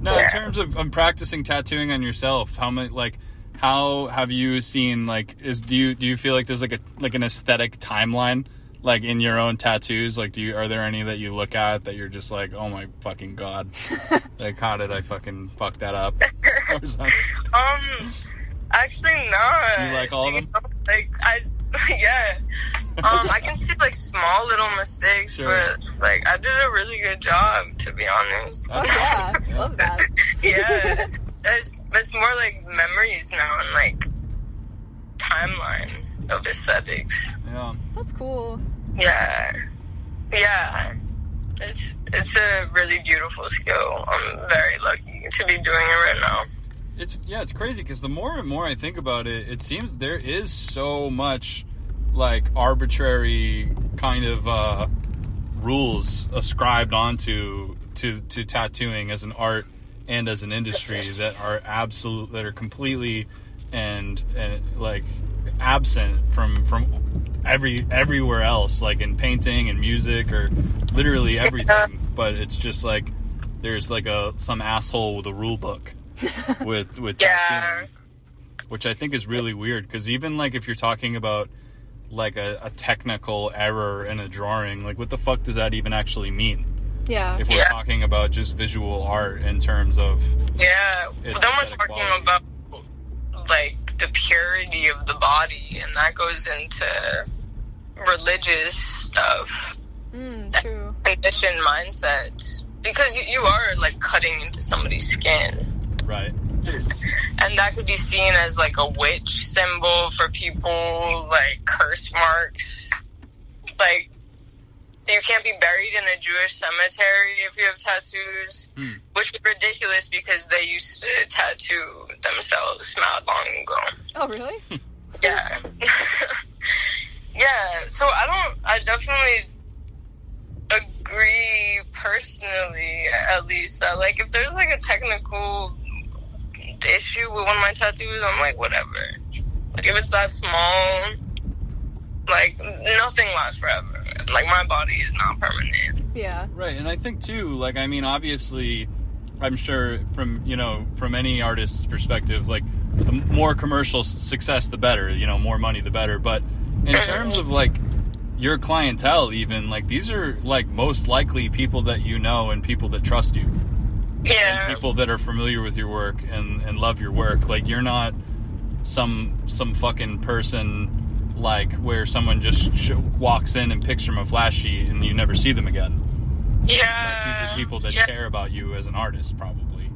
Speaker 1: Now, in terms of practicing tattooing on yourself, how have you seen, like, do you feel like there's like an aesthetic timeline, like, in your own tattoos? Like, are there any that you look at that you're just like, oh my fucking god, like, how did I fucking fuck that up?
Speaker 3: Actually not.
Speaker 1: You like all of them?
Speaker 3: Yeah. I can see, like, small little mistakes,
Speaker 1: sure.
Speaker 3: but, like, I did a really good job, to be honest.
Speaker 2: Oh, yeah. Love that.
Speaker 3: Yeah. It's more like memories now and, like, timeline of aesthetics.
Speaker 1: Yeah.
Speaker 2: That's cool.
Speaker 3: Yeah. Yeah. It's a really beautiful skill. I'm very lucky to be doing it right now.
Speaker 1: It's crazy because the more and more I think about it, it seems there is so much, like, arbitrary kind of rules ascribed onto to tattooing as an art and as an industry that are completely and like absent from everywhere else, like in painting and music or literally everything. But it's just like there's like some asshole with a rule book with tattooing, which I think is really weird, because even like if you're talking about like a technical error in a drawing, like what the fuck does that even actually mean?
Speaker 2: Yeah.
Speaker 1: If we're talking about just visual art in terms of
Speaker 3: well, then we're talking about like the purity of the body, and that goes into religious stuff.
Speaker 2: True.
Speaker 3: Conditioned mindset, because you are like cutting into somebody's skin.
Speaker 1: Right.
Speaker 3: And that could be seen as like a witch symbol for people, like curse marks. Like, you can't be buried in a Jewish cemetery if you have tattoos, which is ridiculous because they used to tattoo themselves not long ago.
Speaker 2: Oh, really?
Speaker 3: Yeah. Yeah, so I definitely agree personally, at least, that like if there's like a technical issue with one of my tattoos, I'm like, whatever. Like, if it's that small, like, nothing lasts forever. Like, my body is not permanent.
Speaker 2: Yeah.
Speaker 1: Right, and I think too, like, I mean, obviously, I'm sure from any artist's perspective, like, the more commercial success, the better, more money, the better. But in terms of, like, your clientele even, like, these are, like, most likely people that you know and people that trust you.
Speaker 3: Yeah.
Speaker 1: And people that are familiar with your work and love your work. Like, you're not some fucking person, like, where someone just walks in and picks from a flash sheet and you never see them again.
Speaker 3: Yeah.
Speaker 1: Like, these are people that care about you as an artist, probably.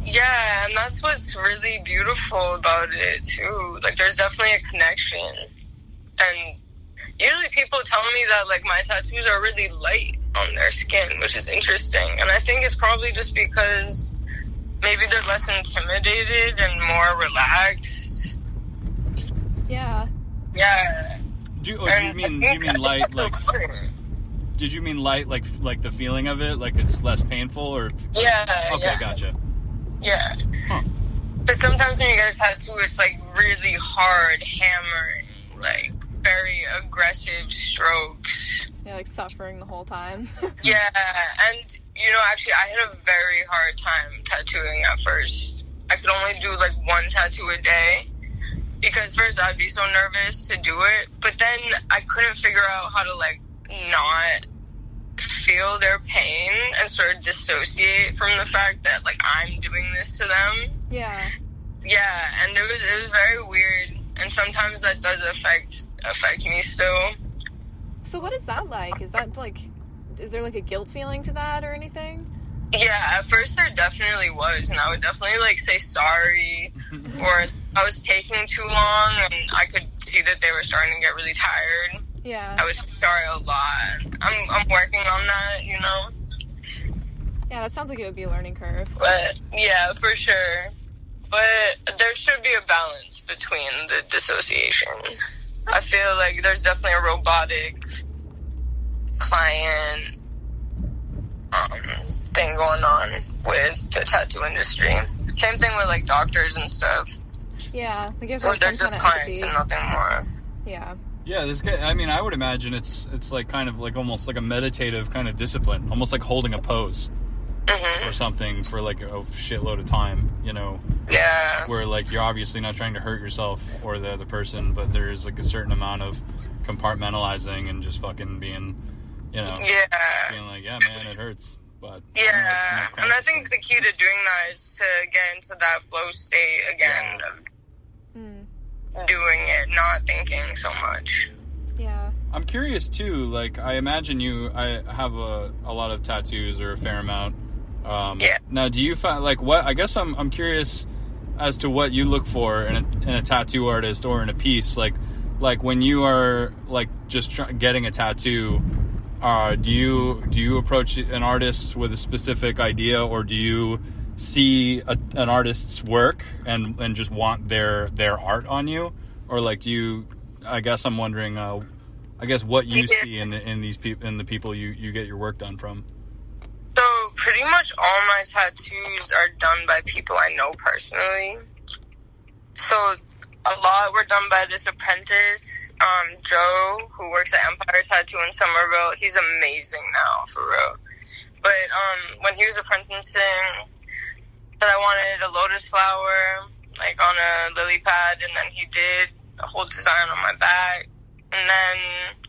Speaker 3: Yeah, and that's what's really beautiful about it, too. Like, there's definitely a connection. And usually people tell me that, like, my tattoos are really light on their skin, which is interesting. And I think it's probably just because maybe they're less intimidated and more relaxed.
Speaker 2: Yeah.
Speaker 3: Yeah.
Speaker 1: Do you mean light, like... Did you mean light, like the feeling of it? Like it's less painful, or...
Speaker 3: Yeah.
Speaker 1: Okay, gotcha.
Speaker 3: Yeah.
Speaker 1: Huh.
Speaker 3: But sometimes when you get a tattoo, it's, like, really hard, hammering, like, very aggressive strokes.
Speaker 2: Yeah, like suffering the whole time.
Speaker 3: Yeah, and, actually, I had a very hard time tattooing at first. I could only do, like, one tattoo a day, because first I'd be so nervous to do it, but then I couldn't figure out how to, like, not feel their pain and sort of dissociate from the fact that, like, I'm doing this to them.
Speaker 2: Yeah.
Speaker 3: Yeah, and it was very weird, and sometimes that does affect me still.
Speaker 2: So what is that like? Is that, like, is there, like, a guilt feeling to that or anything?
Speaker 3: Yeah, at first there definitely was, and I would definitely, like, say sorry, or I was taking too long, and I could see that they were starting to get really tired.
Speaker 2: Yeah.
Speaker 3: I was sorry a lot. I'm working on that,
Speaker 2: Yeah, that sounds like it would be a learning curve.
Speaker 3: But, yeah, for sure. But there should be a balance between the dissociation. I feel like there's definitely a robotic client thing going on with the tattoo industry. Same thing with, like, doctors and stuff.
Speaker 2: Yeah, like if
Speaker 3: Or they're
Speaker 2: some
Speaker 3: just
Speaker 2: kind of
Speaker 3: clients
Speaker 2: empathy.
Speaker 3: and nothing more.
Speaker 2: Yeah.
Speaker 1: Yeah, this guy, I mean, I would imagine it's like kind of like almost like a meditative kind of discipline, almost like holding a pose. or something for like a shitload of time, you know?
Speaker 3: Yeah.
Speaker 1: Where like you're obviously not trying to hurt yourself or the other person, but there's like a certain amount of compartmentalizing and just fucking being, you know, being like, yeah, man, it hurts. But
Speaker 3: yeah, and I think the key to doing that is to get into that flow state again of doing it, not thinking so much.
Speaker 2: Yeah.
Speaker 1: I'm curious too, like I imagine I have a lot of tattoos or a fair amount. Now do you find like what, I guess I'm curious as to what you look for in a tattoo artist or in a piece, like when you are like just getting a tattoo, do you approach an artist with a specific idea, or do you see an artist's work and just want their art on you, or like do you? I guess I'm wondering. I guess what you see in the people you get your work done from.
Speaker 3: So pretty much all my tattoos are done by people I know personally. So a lot were done by this apprentice, Joe, who works at Empire Tattoo in Somerville. He's amazing now, for real. But when he was apprenticing, said I wanted a lotus flower, like on a lily pad, and then he did a whole design on my back. And then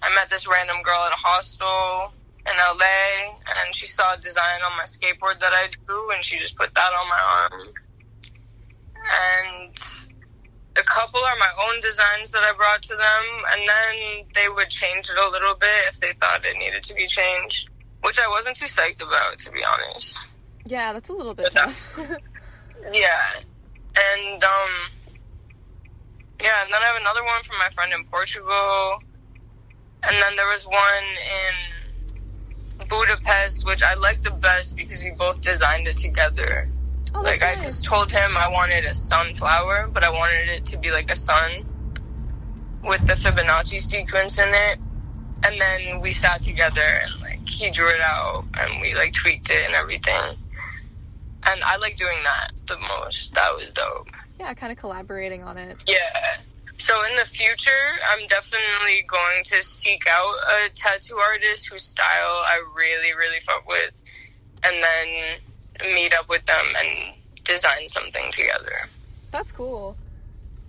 Speaker 3: I met this random girl at a hostel in LA, and she saw a design on my skateboard that I drew, and she just put that on my arm. And a couple are my own designs that I brought to them, and then they would change it a little bit if they thought it needed to be changed, which I wasn't too psyched about, to be honest.
Speaker 2: Yeah, that's a little bit tough.
Speaker 3: Yeah. And, yeah, and then I have another one from my friend in Portugal, and then there was one in Budapest, which I liked the best because we both designed it together.
Speaker 2: Oh,
Speaker 3: like,
Speaker 2: nice.
Speaker 3: I just told him I wanted a sunflower, but I wanted it to be like a sun with the Fibonacci sequence in it. And then we sat together and, like, he drew it out and we, like, tweaked it and everything. And I like doing that the most. That was dope.
Speaker 2: Yeah, kind of collaborating on it.
Speaker 3: Yeah. So in the future, I'm definitely going to seek out a tattoo artist whose style I really, really fuck with, and then meet up with them and design something together.
Speaker 2: That's cool.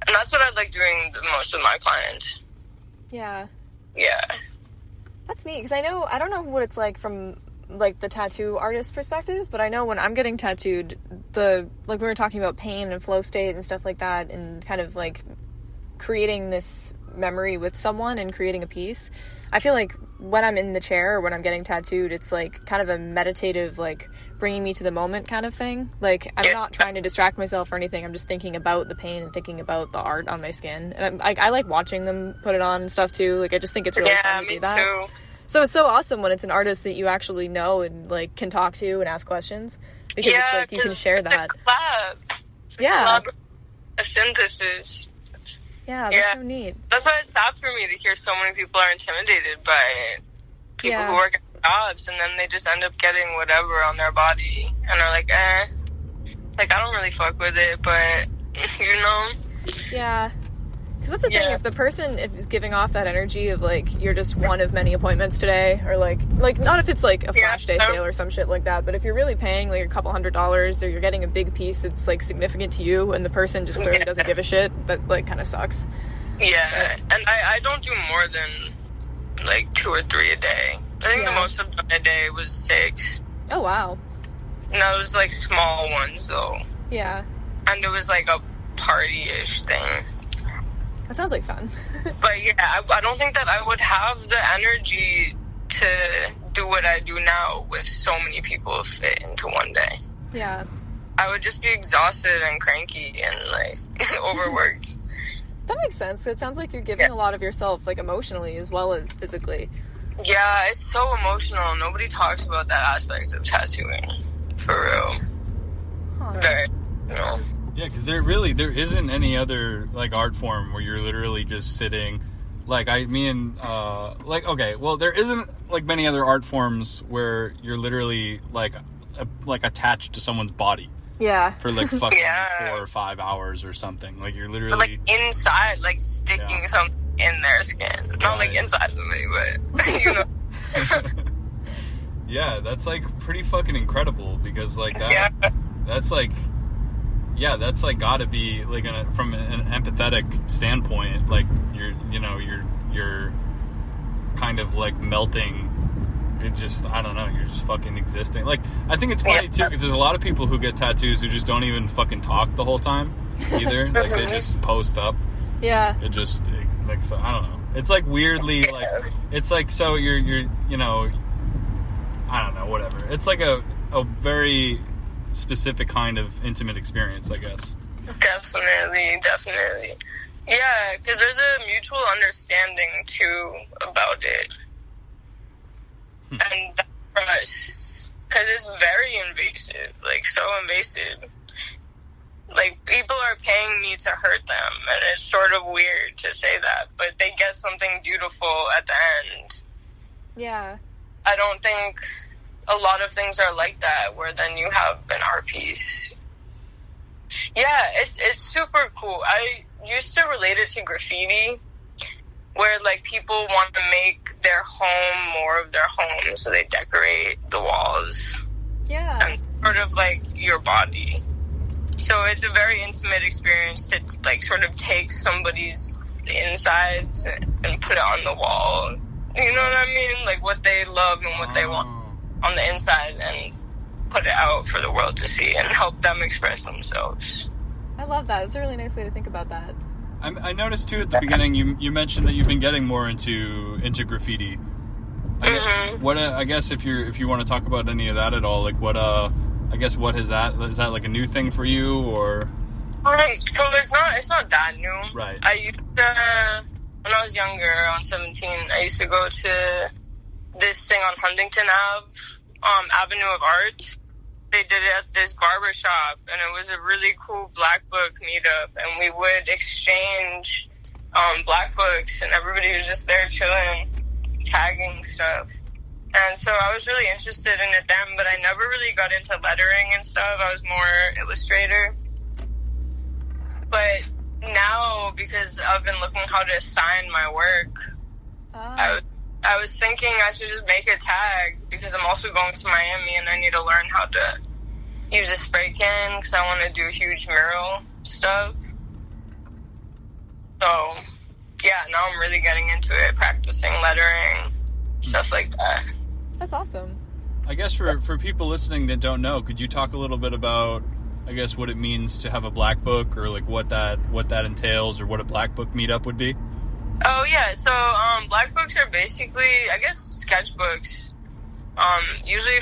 Speaker 3: And that's what I like doing the most with my clients.
Speaker 2: Yeah.
Speaker 3: Yeah.
Speaker 2: That's neat, because I don't know what it's like from, like, the tattoo artist perspective, but I know when I'm getting tattooed, like, we were talking about pain and flow state and stuff like that, and kind of, like, creating this memory with someone and creating a piece. I feel like when I'm in the chair or when I'm getting tattooed, it's, like, kind of a meditative, like, bringing me to the moment kind of thing. Like, I'm not trying to distract myself or anything. I'm just thinking about the pain and thinking about the art on my skin. And I like watching them put it on and stuff, too. Like, I just think it's really fun to do that.
Speaker 3: Yeah, me too.
Speaker 2: So it's so awesome when it's an artist that you actually know and, like, can talk to and ask questions. Because it's like you can share that.
Speaker 3: It's a collab. A synthesis.
Speaker 2: Yeah, that's so neat.
Speaker 3: That's why it's sad for me to hear so many people are intimidated by people who work at jobs, and then they just end up getting whatever on their body, and they're like, like, I don't really fuck with it, but, you know?
Speaker 2: Yeah. Because that's the thing, if the person is giving off that energy of, like, you're just one of many appointments today, or, like not if it's, like, a flash day sale or some shit like that, but if you're really paying, like, $200, or you're getting a big piece that's, like, significant to you, and the person just clearly doesn't give a shit, that, like, kind of sucks.
Speaker 3: Yeah, and I don't do more than, like, 2 or 3 a day. I think the most I've done a day was 6.
Speaker 2: Oh, wow.
Speaker 3: And that was, like, small ones, though.
Speaker 2: Yeah.
Speaker 3: And it was, like, a party-ish thing.
Speaker 2: That sounds like fun.
Speaker 3: But, yeah, I don't think that I would have the energy to do what I do now with so many people fit into one day.
Speaker 2: Yeah.
Speaker 3: I would just be exhausted and cranky and, like, overworked.
Speaker 2: That makes sense. It sounds like you're giving a lot of yourself, like, emotionally as well as physically.
Speaker 3: Yeah, it's so emotional. Nobody talks about that aspect of tattooing. For real.
Speaker 2: Huh.
Speaker 3: Very, you know.
Speaker 1: Yeah, because there isn't any other, like, art form where you're literally just sitting, like, there isn't, like, many other art forms where you're literally, like attached to someone's body.
Speaker 2: Yeah.
Speaker 1: For, like, fucking 4 or 5 hours or something. Like, you're literally...
Speaker 3: Like, inside, like, sticking something in their skin. Not, like, inside of me, but, you know.
Speaker 1: Yeah, that's, like, pretty fucking incredible, because, like, that's, like, yeah, that's, like, gotta be, like, from an empathetic standpoint, like, you're kind of, like, melting. It just, I don't know, you're just fucking existing. Like, I think it's funny, too, because there's a lot of people who get tattoos who just don't even fucking talk the whole time, either. Like, they just post up.
Speaker 2: Yeah.
Speaker 1: It just, like, so, I don't know. It's, like, weirdly, like, it's, like, so you're, you know, I don't know, whatever. It's, like, a very specific kind of intimate experience, I guess.
Speaker 3: Definitely. Yeah, because there's a mutual understanding, too, about it. And that's for us, because it's very invasive, like, so invasive. Like, people are paying me to hurt them, and it's sort of weird to say that, but they get something beautiful at the end.
Speaker 2: Yeah.
Speaker 3: I don't think a lot of things are like that, where then you have an art piece. Yeah, it's super cool. I used to relate it to graffiti, where, like, people want to make their home more of their home, so they decorate the walls.
Speaker 2: Yeah.
Speaker 3: And sort of, like, your body. So it's a very intimate experience to, like, sort of take somebody's insides and put it on the wall. You know what I mean? Like, what they love and what they want on the inside, and put it out for the world to see and help them express themselves.
Speaker 2: I love that. It's a really nice way to think about that.
Speaker 1: I noticed, too, at the beginning, you mentioned that you've been getting more into graffiti. I guess if you want to talk about any of that at all, like, what is that like a new thing for you, or?
Speaker 3: So it's not that new.
Speaker 1: Right.
Speaker 3: I used to, when I was younger, around 17, I used to go to this thing on Huntington Avenue of Art. They did it at this barber shop, and it was a really cool Black Book meetup, and we would exchange Black Books, and everybody was just there chilling, tagging stuff. And so I was really interested in it then, but I never really got into lettering and stuff. I was more illustrator. But now, because I've been looking how to sign my work, I was thinking I should just make a tag, because I'm also going to Miami and I need to learn how to use a spray can, because I want to do huge mural stuff. So, yeah, now I'm really getting into it, practicing lettering, stuff like that.
Speaker 2: That's awesome.
Speaker 1: I guess for people listening that don't know, could you talk a little bit about, I guess, what it means to have a Black Book, or like what that entails, or what a Black Book meetup would be?
Speaker 3: Oh, yeah. So, Black Books are basically, I guess, sketchbooks. Usually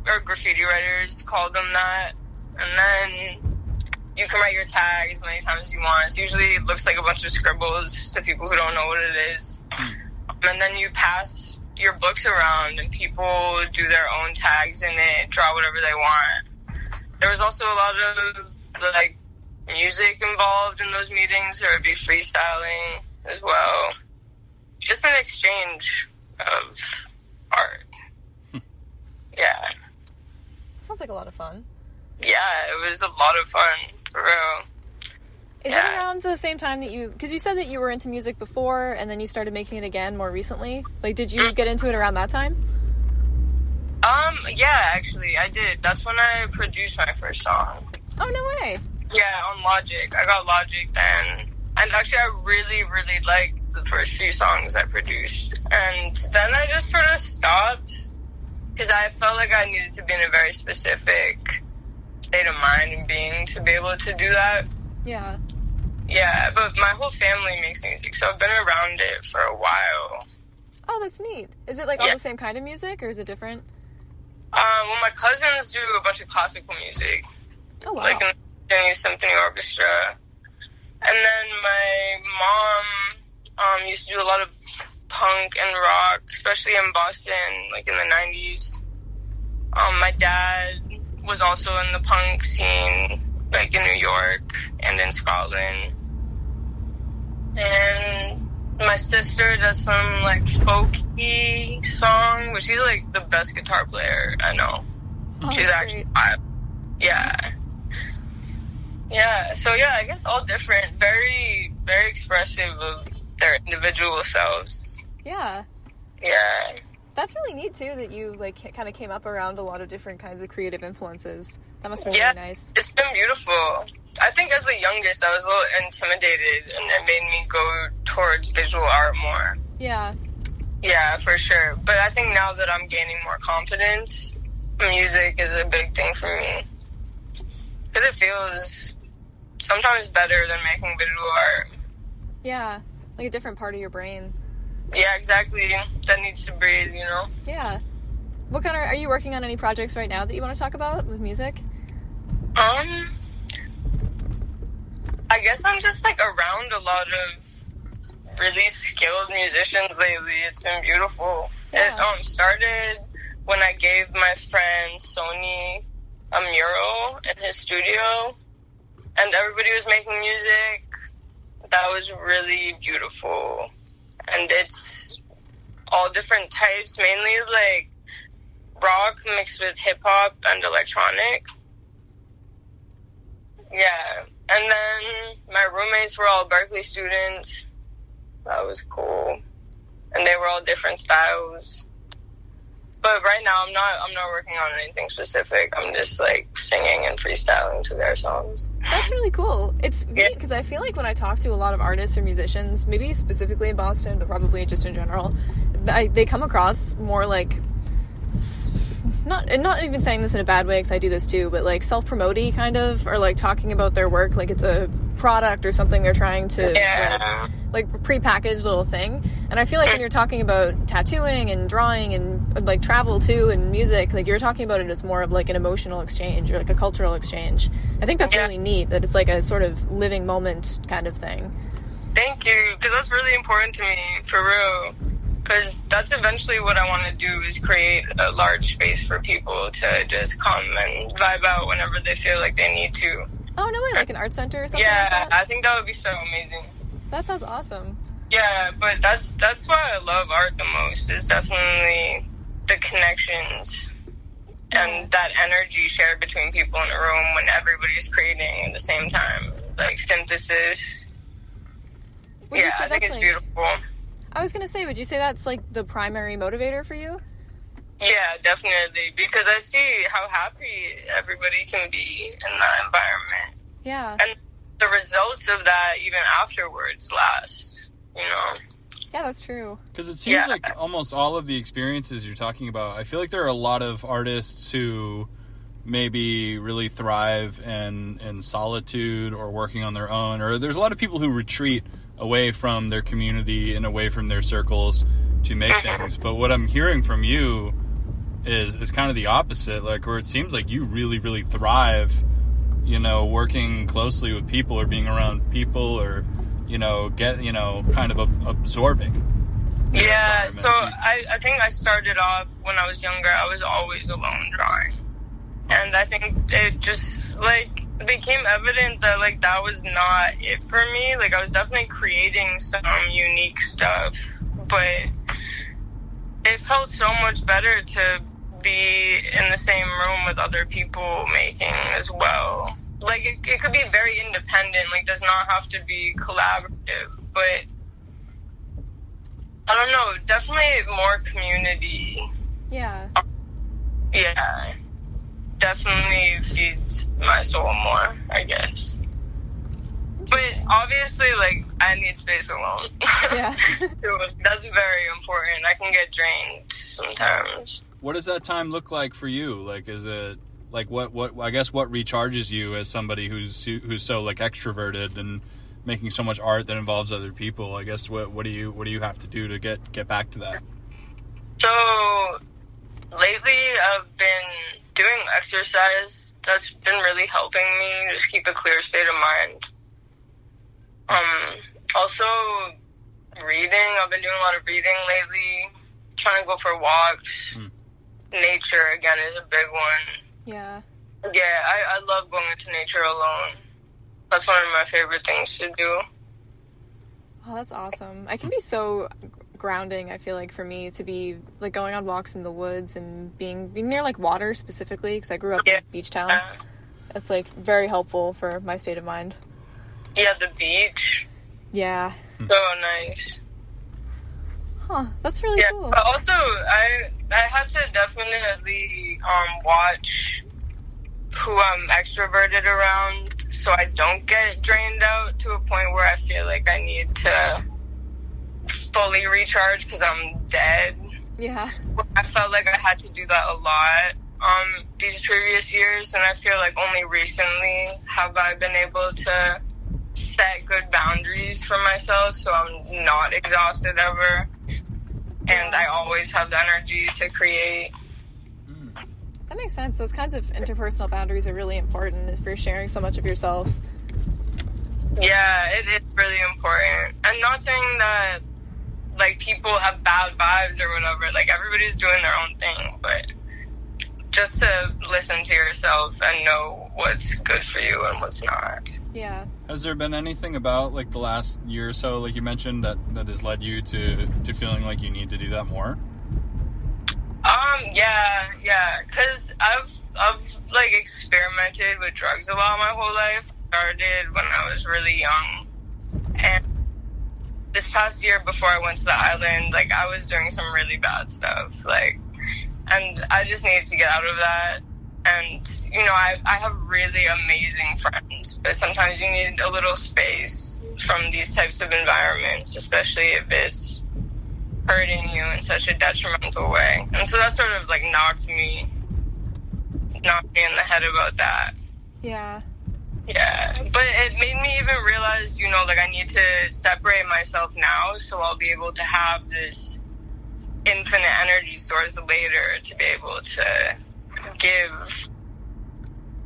Speaker 3: or graffiti writers call them that. And then you can write your tag as many times as you want. It looks like a bunch of scribbles to people who don't know what it is. And then you pass your books around, and people do their own tags in it, draw whatever they want. There was also a lot of, like, music involved in those meetings. There would be freestyling as well. Just an exchange of art. Yeah.
Speaker 2: Sounds like a lot of fun.
Speaker 3: Yeah, it was a lot of fun, for real.
Speaker 2: Is it around the same time that because you said that you were into music before, and then you started making it again more recently? Like, did you get into it around that time?
Speaker 3: Yeah, actually, I did. That's when I produced my first song.
Speaker 2: Oh, no way.
Speaker 3: Yeah, on Logic. I got Logic then. And actually, I really, really liked the first few songs I produced. And then I just sort of stopped, because I felt like I needed to be in a very specific state of mind and being to be able to do that.
Speaker 2: Yeah.
Speaker 3: Yeah, but my whole family makes music, so I've been around it for a while.
Speaker 2: Oh, that's neat. Is it, like, all the same kind of music, or is it different?
Speaker 3: Well, my cousins do a bunch of classical music.
Speaker 2: Oh, wow.
Speaker 3: Like in the symphony orchestra. And then my mom used to do a lot of punk and rock, especially in Boston, like in the 90s. My dad was also in the punk scene, like in New York and in Scotland. And my sister does some, like, folky song, but she's, like, the best guitar player I know.
Speaker 2: Oh,
Speaker 3: she's actually yeah. Yeah, so yeah, I guess all different, very, very expressive of their individual selves.
Speaker 2: Yeah.
Speaker 3: Yeah.
Speaker 2: That's really neat, too, that you, like, kind of came up around a lot of different kinds of creative influences. That must be really nice.
Speaker 3: It's been beautiful. I think as the youngest, I was a little intimidated, and it made me go towards visual art more.
Speaker 2: Yeah.
Speaker 3: Yeah, for sure. But I think now that I'm gaining more confidence, music is a big thing for me. Because it feels sometimes better than making visual art.
Speaker 2: Yeah, like a different part of your brain.
Speaker 3: Yeah, exactly. That needs to breathe, you know?
Speaker 2: Yeah. What kind of... Are you working on any projects right now that you want to talk about with music?
Speaker 3: I guess I'm just, like, around a lot of really skilled musicians lately. It's been beautiful. Yeah. It started when I gave my friend Sony a mural in his studio, and everybody was making music. That was really beautiful. And it's all different types, mainly like rock mixed with hip-hop and electronic. Yeah. And then my roommates were all Berkeley students. That was cool. And they were all different styles. But right now I'm not working on anything specific. I'm just like singing and freestyling to their songs.
Speaker 2: That's really cool. It's neat because I feel like when I talk to a lot of artists or musicians, maybe specifically in Boston, but probably just in general, they come across more like not even saying this in a bad way because I do this too, but like self-promote-y kind of, or like talking about their work like it's a product or something they're trying to like pre-packaged little thing. And I feel like when you're talking about tattooing and drawing and like travel too and music, like you're talking about it as more of like an emotional exchange or like a cultural exchange. I think that's really neat that it's like a sort of living moment kind of thing.
Speaker 3: Thank you, because that's really important to me, for real. Because that's eventually what I want to do, is create a large space for people to just come and vibe out whenever they feel like they need to.
Speaker 2: Oh, no way, like an art center or something like that?
Speaker 3: I think that would be so amazing.
Speaker 2: That sounds awesome.
Speaker 3: Yeah, but that's why I love art the most, is definitely the connections and that energy shared between people in a room when everybody's creating at the same time. Like synthesis. I think it's beautiful.
Speaker 2: I was going to say, would you say that's like the primary motivator for you?
Speaker 3: Yeah, definitely. Because I see how happy everybody can be in that environment.
Speaker 2: Yeah.
Speaker 3: And the results of that even afterwards last, you know?
Speaker 2: Yeah, that's true.
Speaker 1: Because it seems like almost all of the experiences you're talking about, I feel like there are a lot of artists who maybe really thrive in solitude or working on their own, or there's a lot of people who retreat away from their community and away from their circles to make things. But what I'm hearing from you is kind of the opposite, like where it seems like you really, really thrive, you know, working closely with people or being around people or, you know, kind of absorbing.
Speaker 3: Yeah, so I think I started off when I was younger, I was always alone drawing. And I think it just, like, became evident that, like, that was not it for me. Like, I was definitely creating some unique stuff, but it felt so much better to be in the same room with other people making as well. Like, it could be very independent, like, does not have to be collaborative, but I don't know, definitely more community.
Speaker 2: Yeah.
Speaker 3: Yeah. Definitely feeds my soul more, I guess. But obviously, like, I need space alone.
Speaker 2: Yeah.
Speaker 3: That's very important. I can get drained sometimes.
Speaker 1: What does that time look like for you? Like, is it like what I guess what recharges you as somebody who's so like extroverted and making so much art that involves other people? I guess what do you have to do to get back to that?
Speaker 3: So lately I've been doing exercise. That's been really helping me just keep a clear state of mind. Also reading. I've been doing a lot of reading lately. Trying to go for walks. Nature again is a big one.
Speaker 2: Yeah.
Speaker 3: Yeah, I love going into nature alone. That's one of my favorite things to do.
Speaker 2: Oh, that's awesome. I can be so grounding, I feel like, for me to be like going on walks in the woods and being near like water specifically, because I grew up in a beach town. It's like very helpful for my state of mind.
Speaker 3: Yeah, the beach.
Speaker 2: Yeah.
Speaker 3: So nice.
Speaker 2: Huh, that's really cool.
Speaker 3: But also, I had to definitely watch who I'm extroverted around so I don't get drained out to a point where I feel like I need to fully recharge because I'm dead.
Speaker 2: Yeah.
Speaker 3: I felt like I had to do that a lot these previous years, and I feel like only recently have I been able to set good boundaries for myself so I'm not exhausted ever, and I always have the energy to create.
Speaker 2: That makes sense. Those kinds of interpersonal boundaries are really important if you're sharing so much of yourself.
Speaker 3: Yeah, it is really important. I'm not saying that, like, people have bad vibes or whatever. Like, everybody's doing their own thing, but just to listen to yourself and know what's good for you and what's not.
Speaker 2: Yeah.
Speaker 1: Has there been anything about, like, the last year or so, like you mentioned, that has led you to feeling like you need to do that more?
Speaker 3: Yeah, because I've like experimented with drugs a lot my whole life. Started when I was really young, and this past year before I went to the island, like, I was doing some really bad stuff, like, and I just needed to get out of that. And, you know, I have really amazing friends, but sometimes you need a little space from these types of environments, especially if it's hurting you in such a detrimental way. And so that sort of, like, knocked me in the head about that.
Speaker 2: Yeah.
Speaker 3: Yeah, but it made me even realize, you know, like, I need to separate myself now so I'll be able to have this infinite energy source later to be able to give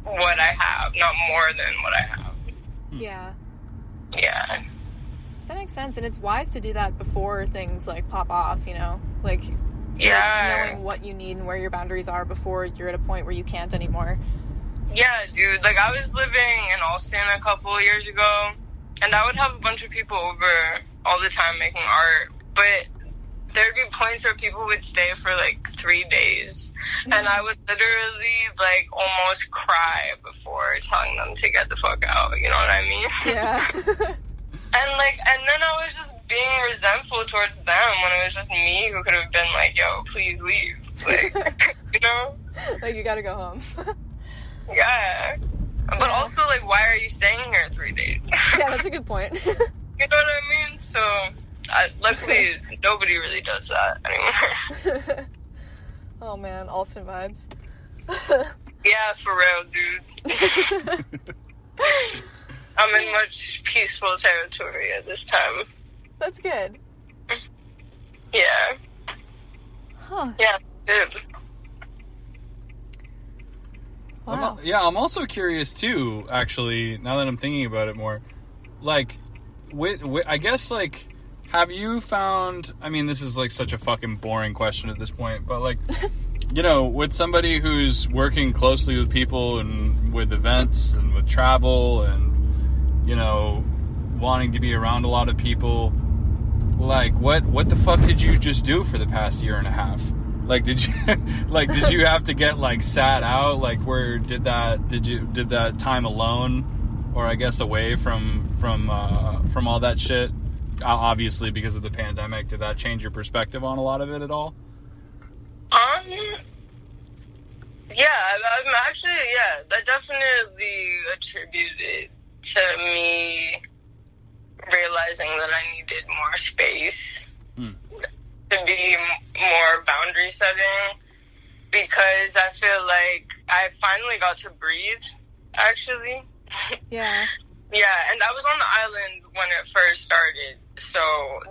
Speaker 3: what I have, not more than what I have.
Speaker 2: Yeah.
Speaker 3: Yeah.
Speaker 2: That makes sense, and it's wise to do that before things, like, pop off, you know? Like, knowing what you need and where your boundaries are before you're at a point where you can't anymore.
Speaker 3: Yeah, dude. Like, I was living in Austin a couple of years ago, and I would have a bunch of people over all the time making art, but there'd be points where people would stay for, like, 3 days, and I would literally, like, almost cry before telling them to get the fuck out, you know what I mean?
Speaker 2: Yeah.
Speaker 3: And then I was just being resentful towards them when it was just me who could have been like, yo, please leave. Like, you know?
Speaker 2: Like, you gotta go home.
Speaker 3: Yeah. But also, like, why are you staying here 3 days?
Speaker 2: Yeah, that's a good point.
Speaker 3: You know what I mean? So, luckily, nobody really does that anymore.
Speaker 2: Oh, man. Austin vibes.
Speaker 3: Yeah, for real, dude. I'm in much peaceful territory at this time.
Speaker 2: That's good.
Speaker 3: Yeah.
Speaker 2: Huh.
Speaker 3: Yeah, good.
Speaker 2: Wow.
Speaker 1: I'm also curious, too, actually, now that I'm thinking about it more. Like, I guess, like, have you found... I mean, this is, like, such a fucking boring question at this point, but, like... You know, with somebody who's working closely with people and with events and with travel and, you know, wanting to be around a lot of people, like, what the fuck did you just do for the past year and a half? Like, did you have to get, like, sat out? Like, where did that time alone, or I guess away from all that shit, obviously because of the pandemic, did that change your perspective on a lot of it at all?
Speaker 3: Yeah, I'm actually, that definitely attributed to me realizing that I needed more space to be more boundary setting, because I feel like I finally got to breathe, actually.
Speaker 2: Yeah.
Speaker 3: Yeah, and I was on the island when it first started, so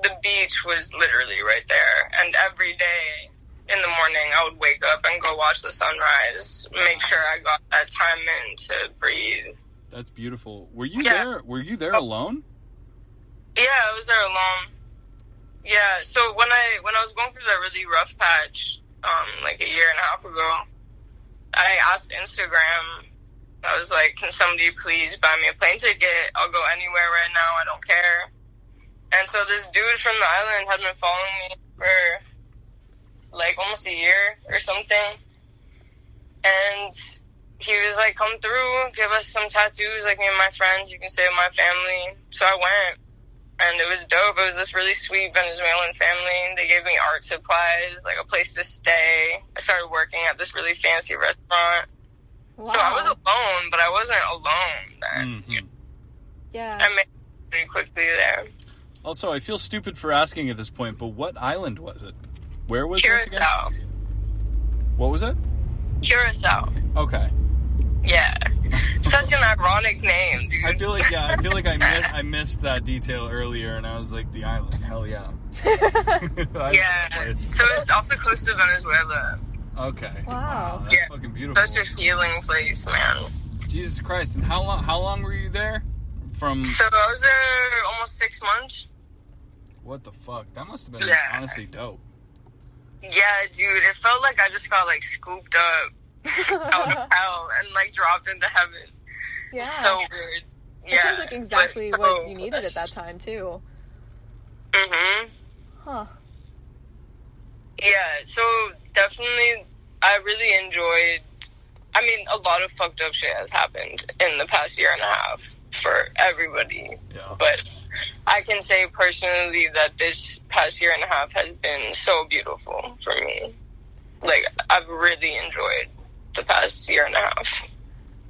Speaker 3: the beach was literally right there, and every day in the morning I would wake up and go watch the sunrise, make sure I got that time in to breathe.
Speaker 1: That's beautiful. Were you there? Were you there alone?
Speaker 3: Yeah, I was there alone. Yeah, so when I was going through that really rough patch, like a year and a half ago, I asked Instagram, I was like, can somebody please buy me a plane ticket? I'll go anywhere right now, I don't care. And so this dude from the island had been following me for like almost a year or something, and he was like, come through, give us some tattoos, like me and my friends, you can stay with my family. So I went, And it was dope. It was this really sweet Venezuelan family. They gave me art supplies, like a place to stay. I started working at this really fancy restaurant. Wow. So I was alone, but I wasn't alone then.
Speaker 1: Mm-hmm.
Speaker 3: Yeah. I made it pretty quickly there.
Speaker 1: Also, I feel stupid for asking at this point, but what island was it? Where was
Speaker 3: Curacao.
Speaker 1: This again? What was it?
Speaker 3: Curacao.
Speaker 1: Okay.
Speaker 3: Yeah. Such an ironic name, dude.
Speaker 1: I feel like I missed that detail earlier, and I was like, the island. Hell yeah.
Speaker 3: Yeah. So it's off the coast of Venezuela.
Speaker 1: Okay.
Speaker 2: Wow.
Speaker 1: That's fucking beautiful.
Speaker 3: Such a healing place, man.
Speaker 1: Jesus Christ. And how long were you there?
Speaker 3: So I was there almost 6 months.
Speaker 1: What the fuck? That must have been honestly dope.
Speaker 3: Yeah, dude. It felt like I just got, like, scooped up out of hell and, like, dropped into heaven.
Speaker 2: Yeah.
Speaker 3: So weird.
Speaker 2: It sounds like exactly what you needed at that time, too.
Speaker 3: Mm-hmm.
Speaker 2: Huh.
Speaker 3: Yeah, so definitely I really enjoyed... I mean, a lot of fucked up shit has happened in the past year and a half for everybody.
Speaker 1: Yeah.
Speaker 3: But I can say personally that this past year and a half has been so beautiful for me. Like, I've really enjoyed the past year and a half.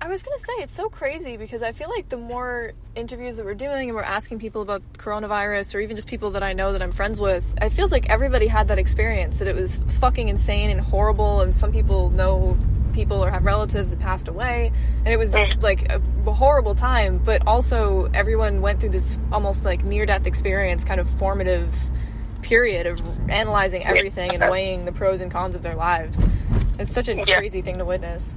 Speaker 2: I was going to say, it's so crazy because I feel like the more interviews that we're doing and we're asking people about coronavirus or even just people that I know that I'm friends with, it feels like everybody had that experience, that it was fucking insane and horrible, and some people know people or have relatives that passed away, and it was like a horrible time, but also everyone went through this almost like near-death experience, kind of formative period of analyzing everything and weighing the pros and cons of their lives. It's such a crazy thing to witness.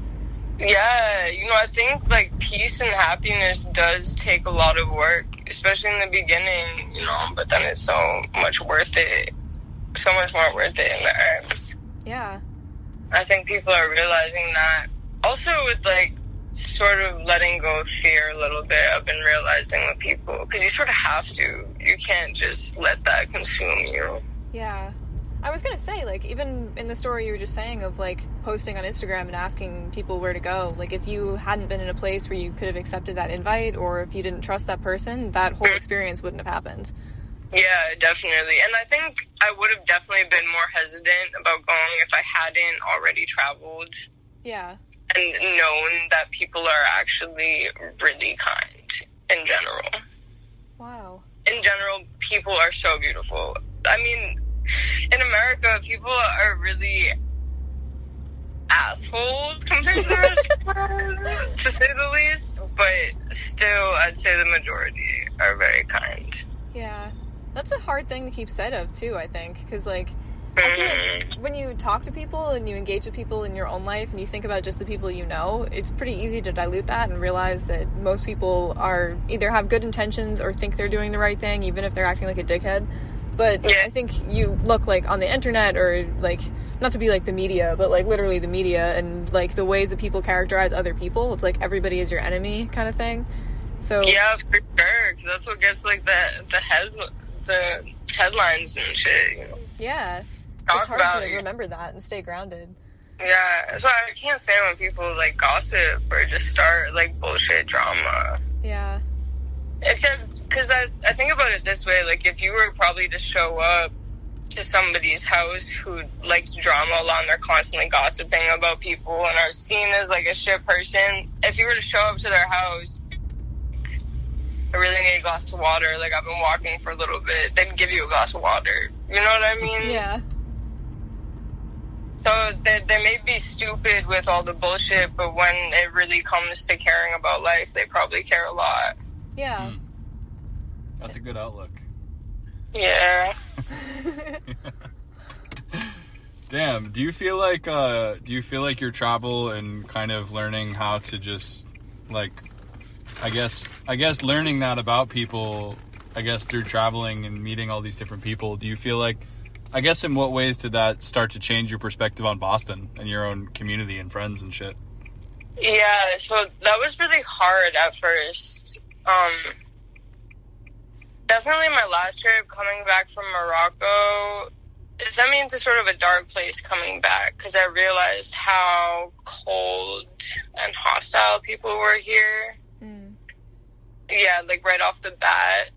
Speaker 3: Yeah, you know, I think, like, peace and happiness does take a lot of work, especially in the beginning, you know, but then it's so much worth it, so much more worth it in the end.
Speaker 2: Yeah.
Speaker 3: I think people are realizing that. Also with, like, sort of letting go of fear a little bit, I've been realizing with people, because you sort of have to. You can't just let that consume you.
Speaker 2: Yeah. I was going to say, like, even in the story you were just saying of, like, posting on Instagram and asking people where to go, like, if you hadn't been in a place where you could have accepted that invite, or if you didn't trust that person, that whole experience wouldn't have happened.
Speaker 3: Yeah, definitely. And I think I would have definitely been more hesitant about going if I hadn't already traveled.
Speaker 2: Yeah.
Speaker 3: And known that people are actually really kind in general.
Speaker 2: Wow.
Speaker 3: In general, people are so beautiful. I mean, in America, people are really assholes compared to the rest, to say the least. But still, I'd say the majority are very kind.
Speaker 2: Yeah. That's a hard thing to keep sight of, too, I think. Because, like, I feel like when you talk to people and you engage with people in your own life and you think about just the people you know, it's pretty easy to dilute that and realize that most people are either have good intentions or think they're doing the right thing, even if they're acting like a dickhead. But I think you look, like, on the internet or, like, not to be like the media, but, like, literally the media and, like, the ways that people characterize other people. It's like everybody is your enemy kind of thing. So
Speaker 3: yeah, for sure. 'Cause that's what gets, like, the headlines and shit, you know?
Speaker 2: Yeah. It's hard to remember that and stay grounded.
Speaker 3: Yeah, that's why I can't stand when people, like, gossip or just start, like, bullshit drama.
Speaker 2: Yeah.
Speaker 3: Except, because I think about it this way, like, if you were probably to show up to somebody's house who likes drama a lot and they're constantly gossiping about people and are seen as, like, a shit person, if you were to show up to their house, I really need a glass of water, like, I've been walking for a little bit, they'd give you a glass of water. You know what I mean?
Speaker 2: Yeah.
Speaker 3: So they may be stupid with all the bullshit, but when it really comes to caring about life, they probably care a lot.
Speaker 2: Yeah.
Speaker 1: That's a good outlook.
Speaker 3: Yeah.
Speaker 1: Damn, do you feel like your travel and kind of learning how to just, like, I guess learning that about people, I guess through traveling and meeting all these different people, do you feel like, I guess in what ways did that start to change your perspective on Boston and your own community and friends and shit?
Speaker 3: Yeah, so that was really hard at first. Definitely my last trip coming back from Morocco, it sent me into sort of a dark place coming back because I realized how cold and hostile people were here. Yeah, like right off the bat.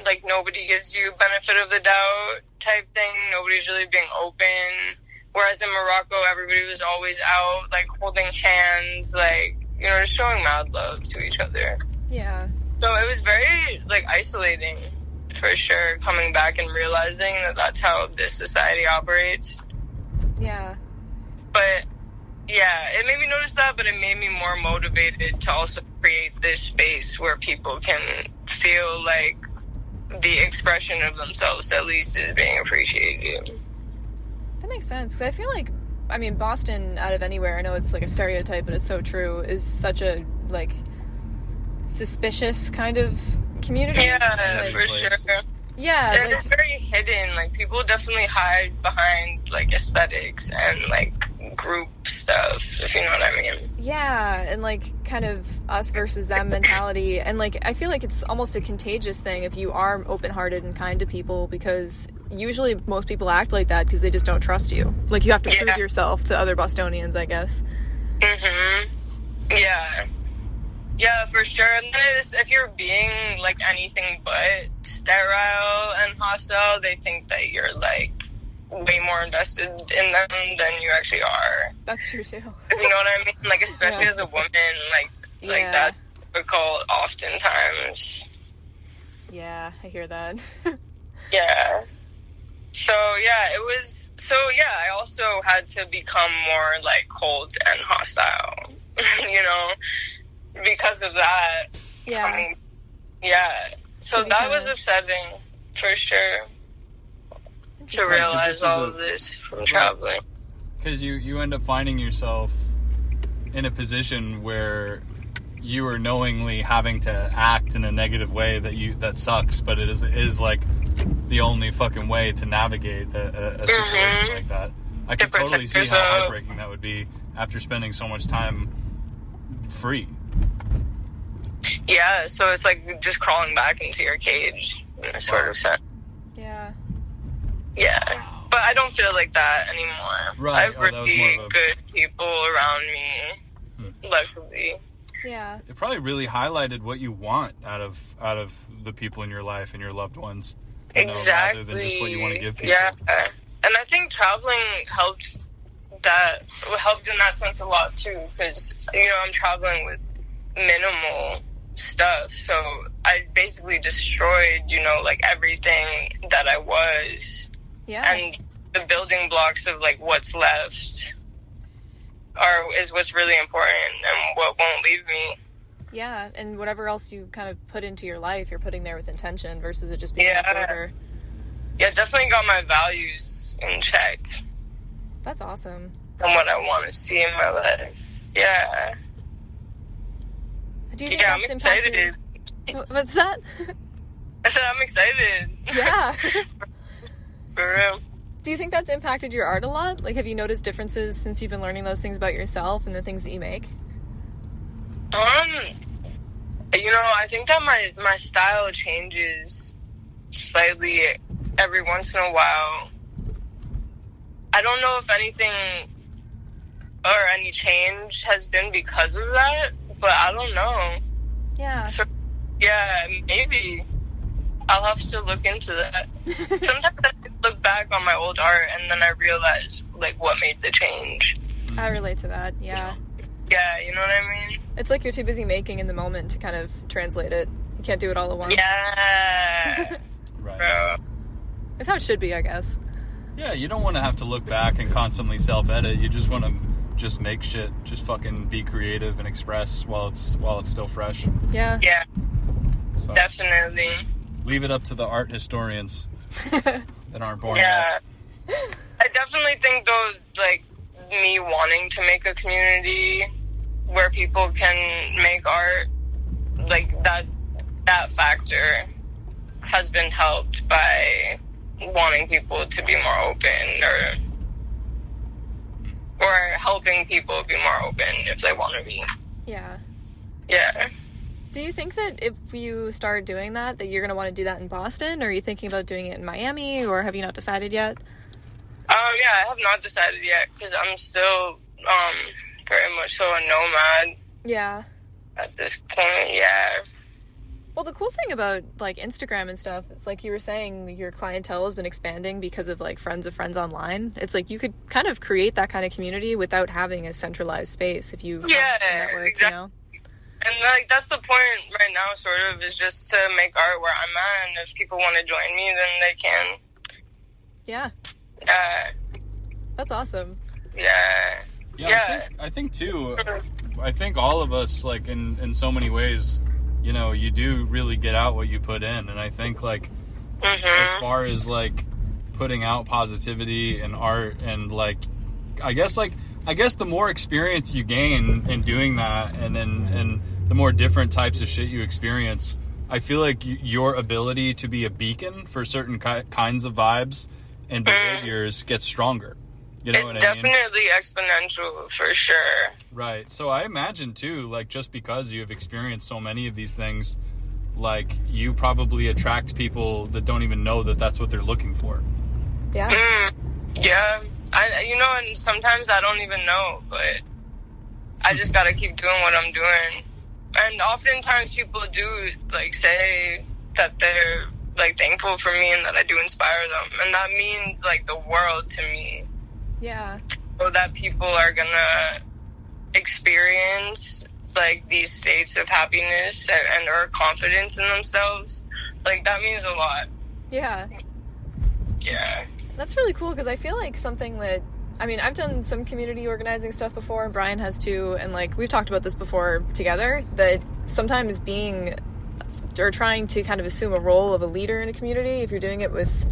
Speaker 3: like, nobody gives you benefit of the doubt type thing. Nobody's really being open. Whereas in Morocco, everybody was always out, like, holding hands, like, you know, just showing mad love to each other.
Speaker 2: Yeah.
Speaker 3: So it was very, like, isolating, for sure, coming back and realizing that that's how this society operates.
Speaker 2: Yeah.
Speaker 3: But, yeah, it made me notice that, but it made me more motivated to also create this space where people can feel like the expression of themselves, at least, is being appreciated.
Speaker 2: That makes sense, because I feel like, I mean, Boston, out of anywhere, I know it's, like, a stereotype, but it's so true, is such a, like, suspicious kind of community.
Speaker 3: Yeah,
Speaker 2: like,
Speaker 3: for sure.
Speaker 2: Yeah.
Speaker 3: And it's very hidden. Like, people definitely hide behind, like, aesthetics and, like, group stuff, if you know what I mean.
Speaker 2: Yeah, and, like, kind of us versus them mentality. And, like, I feel like it's almost a contagious thing if you are open-hearted and kind to people, because usually most people act like that because they just don't trust you. Like, you have to prove yourself to other Bostonians, I guess.
Speaker 3: Mm-hmm. Yeah. Yeah, for sure. And then if you're being, like, anything but sterile and hostile, they think that you're, like, way more invested in them than you actually are.
Speaker 2: That's true, too.
Speaker 3: You know what I mean? Like, especially as a woman, like that's difficult oftentimes.
Speaker 2: Yeah, I hear that.
Speaker 3: Yeah. So, yeah, it was... So, yeah, I also had to become more, like, cold and hostile, you know? Because of that.
Speaker 2: Yeah.
Speaker 3: So that was upsetting, for sure, to realize all of this from traveling.
Speaker 1: Because you end up finding yourself in a position where you are knowingly having to act in a negative way that sucks, but it is like the only fucking way to navigate a situation like that. I could totally see how heartbreaking that would be after spending so much time free.
Speaker 3: Yeah, so it's like just crawling back into your cage in a sort of sense.
Speaker 2: Yeah.
Speaker 3: Yeah. But I don't feel like that anymore.
Speaker 1: Right.
Speaker 3: I have really good people around me, luckily.
Speaker 2: Yeah.
Speaker 1: It probably really highlighted what you want out of the people in your life and your loved ones.
Speaker 3: Exactly.
Speaker 1: Rather than just what you want to give people.
Speaker 3: Yeah. And I think traveling helped in that sense a lot too, because, you know, I'm traveling with minimal stuff, so I basically destroyed, you know, like, everything that I was.
Speaker 2: Yeah.
Speaker 3: And the building blocks of, like, what's left is what's really important and what won't leave me.
Speaker 2: Yeah, and whatever else you kind of put into your life, you're putting there with intention versus it just being a border.
Speaker 3: Yeah, definitely got my values in check.
Speaker 2: That's awesome.
Speaker 3: And what I want to see in my life. Yeah.
Speaker 2: Do you think that's
Speaker 3: I'm excited.
Speaker 2: What's that?
Speaker 3: I said I'm excited.
Speaker 2: Yeah.
Speaker 3: For real.
Speaker 2: Do you think that's impacted your art a lot? Like, have you noticed differences since you've been learning those things about yourself and the things that you make?
Speaker 3: You know, I think that my style changes slightly every once in a while. I don't know if anything or any change has been because of that, but I don't know.
Speaker 2: Yeah.
Speaker 3: So, yeah, maybe. I'll have to look into that. Sometimes I look back on my old art and then I realize, like, what made the change.
Speaker 2: I relate to that, yeah.
Speaker 3: Yeah, you know what I mean?
Speaker 2: It's like you're too busy making in the moment to kind of translate it. You can't do it all at once.
Speaker 3: Yeah.
Speaker 1: Right.
Speaker 3: Bro.
Speaker 2: That's how it should be, I guess.
Speaker 1: Yeah, you don't want to have to look back and constantly self-edit. You just want to just make shit. Just fucking be creative and express while it's still fresh.
Speaker 2: Yeah.
Speaker 3: Yeah.
Speaker 1: So,
Speaker 3: definitely.
Speaker 1: Leave it up to the art historians that aren't born yet.
Speaker 3: I definitely think, though, like, me wanting to make a community where people can make art, like, that factor has been helped by wanting people to be more open or helping people be more open if they want to be.
Speaker 2: Yeah.
Speaker 3: Yeah.
Speaker 2: Do you think that if you start doing that you're going to want to do that in Boston, or are you thinking about doing it in Miami, or have you not decided yet?
Speaker 3: Yeah, I have not decided yet, because I'm still very much so a nomad.
Speaker 2: Yeah.
Speaker 3: At this point, yeah.
Speaker 2: Well, the cool thing about, like, Instagram and stuff is, like you were saying, your clientele has been expanding because of, like, friends of friends online. It's like you could kind of create that kind of community without having a centralized space if you have a network,
Speaker 3: exactly.
Speaker 2: you know?
Speaker 3: And, like, that's the point right now, sort of, is just to make art where I'm at, and if people want to join me, then they can.
Speaker 2: Yeah. That's awesome.
Speaker 3: Yeah.
Speaker 1: I think too, I think all of us, like, in so many ways, you know, you do really get out what you put in. And I think, like, as far as, like, putting out positivity and art and, like, I guess the more experience you gain in doing that and the more different types of shit you experience, I feel like your ability to be a beacon for certain kinds of vibes and behaviors gets stronger. You know what I mean?
Speaker 3: It's definitely exponential, for sure.
Speaker 1: Right. So I imagine, too, like, just because you have experienced so many of these things, like, you probably attract people that don't even know that that's what they're looking for.
Speaker 2: Yeah.
Speaker 3: Yeah. And sometimes I don't even know, but I just gotta keep doing what I'm doing. And oftentimes people do, like, say that they're, like, thankful for me and that I do inspire them. And that means, like, the world to me.
Speaker 2: Yeah.
Speaker 3: So that people are gonna experience, like, these states of happiness and or confidence in themselves. Like, that means a lot.
Speaker 2: Yeah.
Speaker 3: Yeah.
Speaker 2: That's really cool, because I feel like something that, I mean, I've done some community organizing stuff before, and Brian has too, and, like, we've talked about this before together, that sometimes trying to kind of assume a role of a leader in a community, if you're doing it with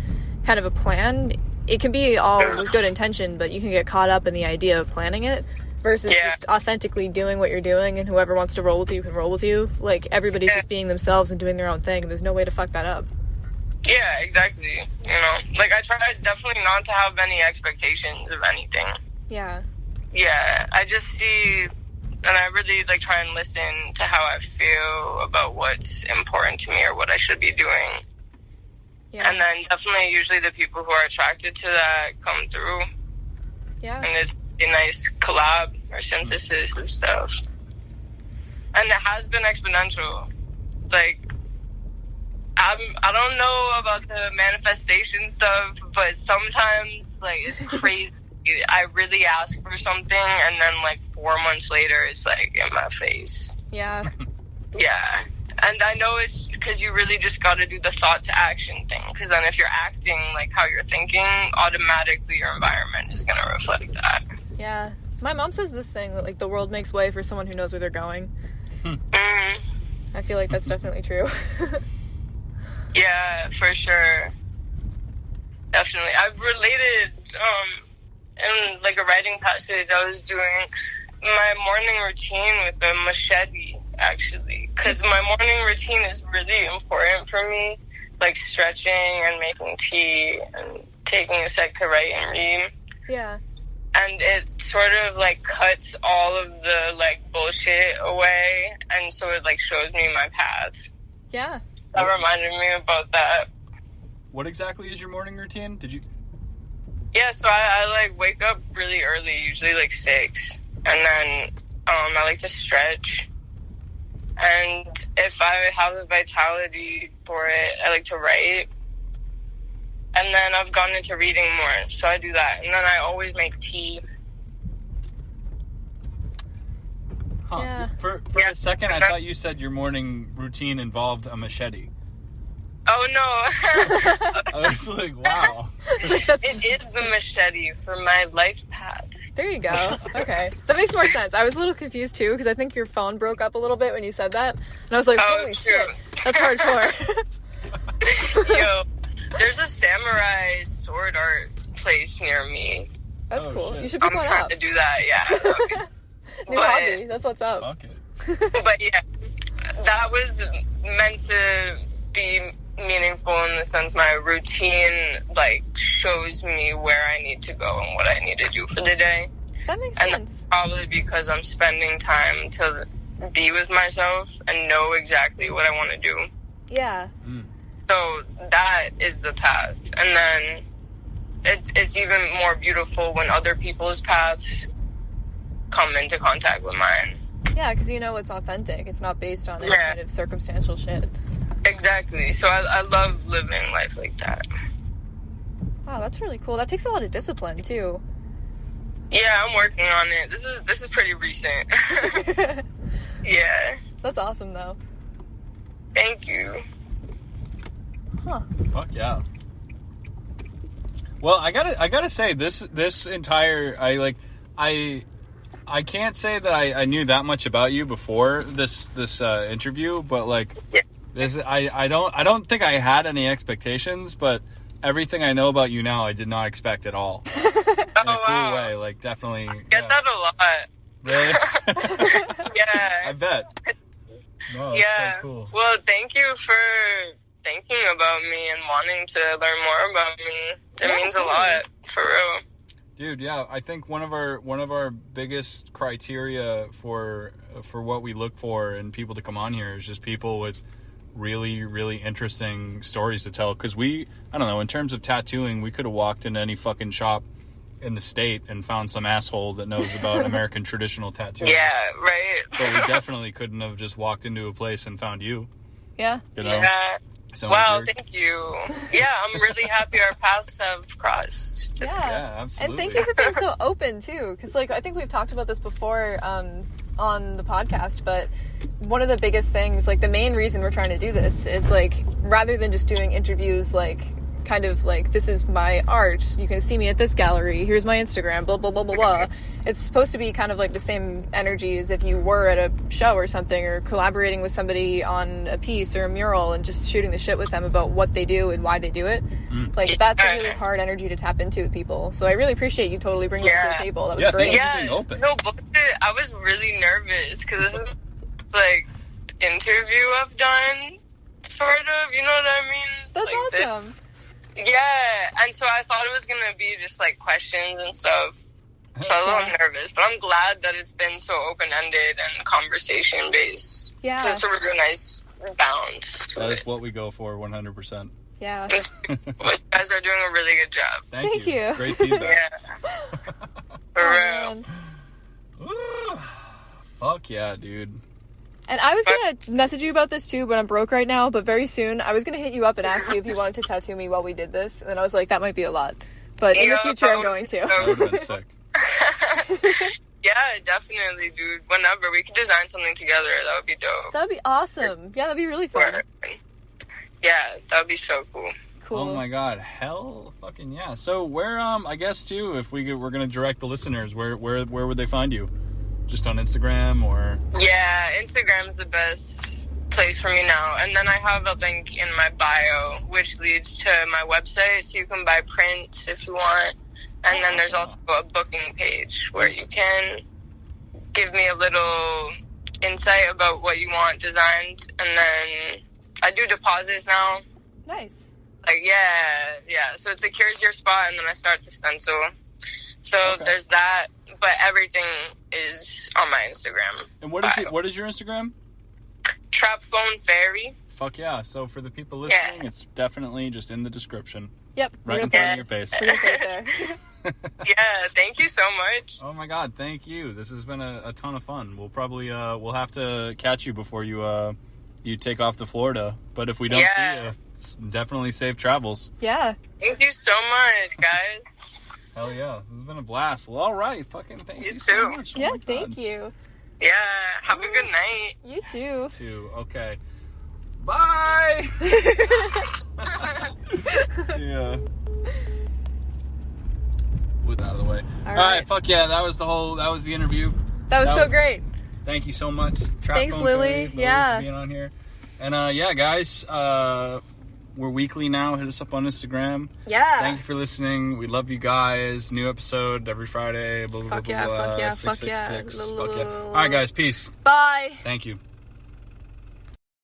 Speaker 2: kind of a plan, it can be all with good intention, but you can get caught up in the idea of planning it versus just authentically doing what you're doing, and whoever wants to roll with you can roll with you. Like, everybody's just being themselves and doing their own thing, and there's no way to fuck that up.
Speaker 3: Yeah, exactly. You know, like, I try definitely not to have any expectations of anything.
Speaker 2: Yeah.
Speaker 3: Yeah, I just see, and I really, like, try and listen to how I feel about what's important to me or what I should be doing. Yeah. And then definitely usually the people who are attracted to that come through.
Speaker 2: Yeah.
Speaker 3: And it's a nice collab or synthesis of stuff. And it has been exponential. Like, I don't know about the manifestation stuff, but sometimes, like, it's crazy. I really ask for something, and then, like, 4 months later, it's, like, in my face.
Speaker 2: Yeah.
Speaker 3: Yeah. And I know it's because you really just got to do the thought to action thing. Because then if you're acting like how you're thinking, automatically your environment is going to reflect that.
Speaker 2: Yeah. My mom says this thing, that, like, the world makes way for someone who knows where they're going. I feel like that's definitely true.
Speaker 3: Yeah, for sure. Definitely. I've related, in, like, a writing passage, I was doing my morning routine with a machete, actually. Because my morning routine is really important for me. Like, stretching and making tea and taking a sec to write and read.
Speaker 2: Yeah.
Speaker 3: And it sort of, like, cuts all of the, like, bullshit away. And so it, like, shows me my path.
Speaker 2: Yeah.
Speaker 3: That reminded me about that.
Speaker 1: What exactly is your morning routine? Did you...
Speaker 3: Yeah, so I like, wake up really early, usually, like, 6. And then, I like to stretch. And if I have the vitality for it, I like to write. And then I've gotten into reading more, so I do that. And then I always make tea.
Speaker 1: Huh.
Speaker 2: Yeah.
Speaker 1: For a second, I thought you said your morning routine involved a machete.
Speaker 3: Oh, no.
Speaker 1: I was like, wow.
Speaker 3: It is the machete for my life path.
Speaker 2: There you go. Okay. That makes more sense. I was a little confused, too, because I think your phone broke up a little bit when you said that. And I was like, holy shit. That's hardcore.
Speaker 3: Yo, there's a samurai sword art place near me.
Speaker 2: That's cool.
Speaker 1: Shit.
Speaker 2: You should pick one up.
Speaker 3: I'm trying to do that, yeah. Okay.
Speaker 2: New hobby. That's what's up.
Speaker 1: Fuck it.
Speaker 3: But yeah, that was meant to be meaningful in the sense my routine, like, shows me where I need to go and what I need to do for the day.
Speaker 2: That makes
Speaker 3: and
Speaker 2: sense.
Speaker 3: That's probably because I'm spending time to be with myself and know exactly what I want to do.
Speaker 2: Yeah.
Speaker 3: So that is the path. And then it's even more beautiful when other people's paths come into contact with mine.
Speaker 2: Yeah, because you know it's authentic. It's not based on any kind of circumstantial shit. Exactly.
Speaker 3: So I love living life like that.
Speaker 2: Wow, that's really cool. That takes a lot of discipline, too.
Speaker 3: Yeah, I'm working on it. This is pretty recent. Yeah.
Speaker 2: That's awesome, though.
Speaker 3: Thank you.
Speaker 2: Huh.
Speaker 1: Fuck yeah. Well, I gotta say this entire I can't say that I knew that much about you before this interview, but like this I don't think I had any expectations, but everything I know about you now I did not expect at all. In a cool way, like definitely. I
Speaker 3: get that a lot.
Speaker 1: Really?
Speaker 3: Yeah.
Speaker 1: I bet. No,
Speaker 3: yeah.
Speaker 1: So cool.
Speaker 3: Well, thank you for thinking about me and wanting to learn more about me. It means a lot, for real.
Speaker 1: Dude, yeah, I think one of our biggest criteria for what we look for in people to come on here is just people with really, really interesting stories to tell. Because I don't know, in terms of tattooing, we could have walked into any fucking shop in the state and found some asshole that knows about American traditional tattooing.
Speaker 3: Yeah, right.
Speaker 1: But we definitely couldn't have just walked into a place and found you.
Speaker 2: Yeah.
Speaker 1: You know?
Speaker 3: Yeah. Wow, thank you. Yeah, I'm really happy our paths have crossed.
Speaker 2: Yeah,
Speaker 1: absolutely.
Speaker 2: And thank you for being so open, too. Because, like, I think we've talked about this before on the podcast, but one of the biggest things, like, the main reason we're trying to do this is, like, rather than just doing interviews, like, kind of like, this is my art, you can see me at this gallery, here's my Instagram, blah, blah, blah, blah, blah. It's supposed to be kind of like the same energy as if you were at a show or something, or collaborating with somebody on a piece or a mural and just shooting the shit with them about what they do and why they do it. Like, that's a really hard energy to tap into with people. So I really appreciate you totally bringing it to the table. That was great.
Speaker 1: Being open.
Speaker 3: No, but I was really nervous because this is, like, interview I've done, sort of, you know what I mean?
Speaker 2: That's
Speaker 3: like,
Speaker 2: awesome.
Speaker 3: Yeah, and so I thought it was going to be just, like, questions and stuff. So I was a little nervous, but I'm glad that it's been so open-ended and conversation-based.
Speaker 2: Yeah.
Speaker 3: Because it's a really nice balance.
Speaker 1: That is what we go for, 100%.
Speaker 2: Yeah.
Speaker 3: You guys are doing a really good job.
Speaker 2: Thank you.
Speaker 1: It's great feedback.
Speaker 3: Yeah. For real.
Speaker 1: Ooh, fuck yeah, dude.
Speaker 2: And I was going to message you about this too, but I'm broke right now. But very soon, I was going to hit you up and ask you if you wanted to tattoo me while we did this. And then I was like, that might be a lot. But in the future, I'm going to.
Speaker 1: That would have been sick.
Speaker 3: Yeah, definitely, dude. Whenever. We could design something together. That would be dope.
Speaker 2: That would be awesome. Yeah, that'd be really fun.
Speaker 3: Yeah, that would be so cool.
Speaker 2: Cool.
Speaker 1: Oh my god, hell fucking yeah. So where, I guess too, if we're going to direct the listeners, where would they find you? Just on Instagram or?
Speaker 3: Yeah, Instagram's the best place for me now. And then I have a link in my bio, which leads to my website, so you can buy prints if you want. And then there's also a booking page where you can give me a little insight about what you want designed. And then I do deposits now.
Speaker 2: Nice.
Speaker 3: Like, yeah. So it secures your spot, and then I start the stencil. So there's that, but everything is on my Instagram.
Speaker 1: And what is your Instagram?
Speaker 3: Trapphonefairy.
Speaker 1: Fuck yeah. So for the people listening, it's definitely just in the description.
Speaker 2: Yep.
Speaker 1: Right in front of your face.
Speaker 2: Right there.
Speaker 3: Yeah, thank you so much.
Speaker 1: Oh my god, thank you. This has been a ton of fun. We'll probably we'll have to catch you before you take off to Florida. But if we don't see you, it's definitely safe travels.
Speaker 2: Yeah.
Speaker 3: Thank you so much, guys.
Speaker 1: Hell yeah, this has been a blast. Well, all right, fucking thank you so
Speaker 3: too.
Speaker 1: much.
Speaker 2: Yeah, thank you.
Speaker 3: Yeah, have a good night.
Speaker 2: You too.
Speaker 1: Okay. Bye. See ya. With out of the way. All right, fuck yeah, that was the interview.
Speaker 2: That was so great.
Speaker 1: Thank you so much.
Speaker 2: Thanks, Lily.
Speaker 1: For being on here. And yeah, guys, we're weekly now. Hit us up on Instagram.
Speaker 2: Yeah.
Speaker 1: Thank you for listening. We love you guys. New episode every Friday. Blah, blah,
Speaker 2: fuck
Speaker 1: blah,
Speaker 2: yeah,
Speaker 1: blah,
Speaker 2: fuck yeah,
Speaker 1: 666.
Speaker 2: fuck yeah.
Speaker 1: Fuck yeah. All right, guys. Peace.
Speaker 2: Bye.
Speaker 1: Thank you.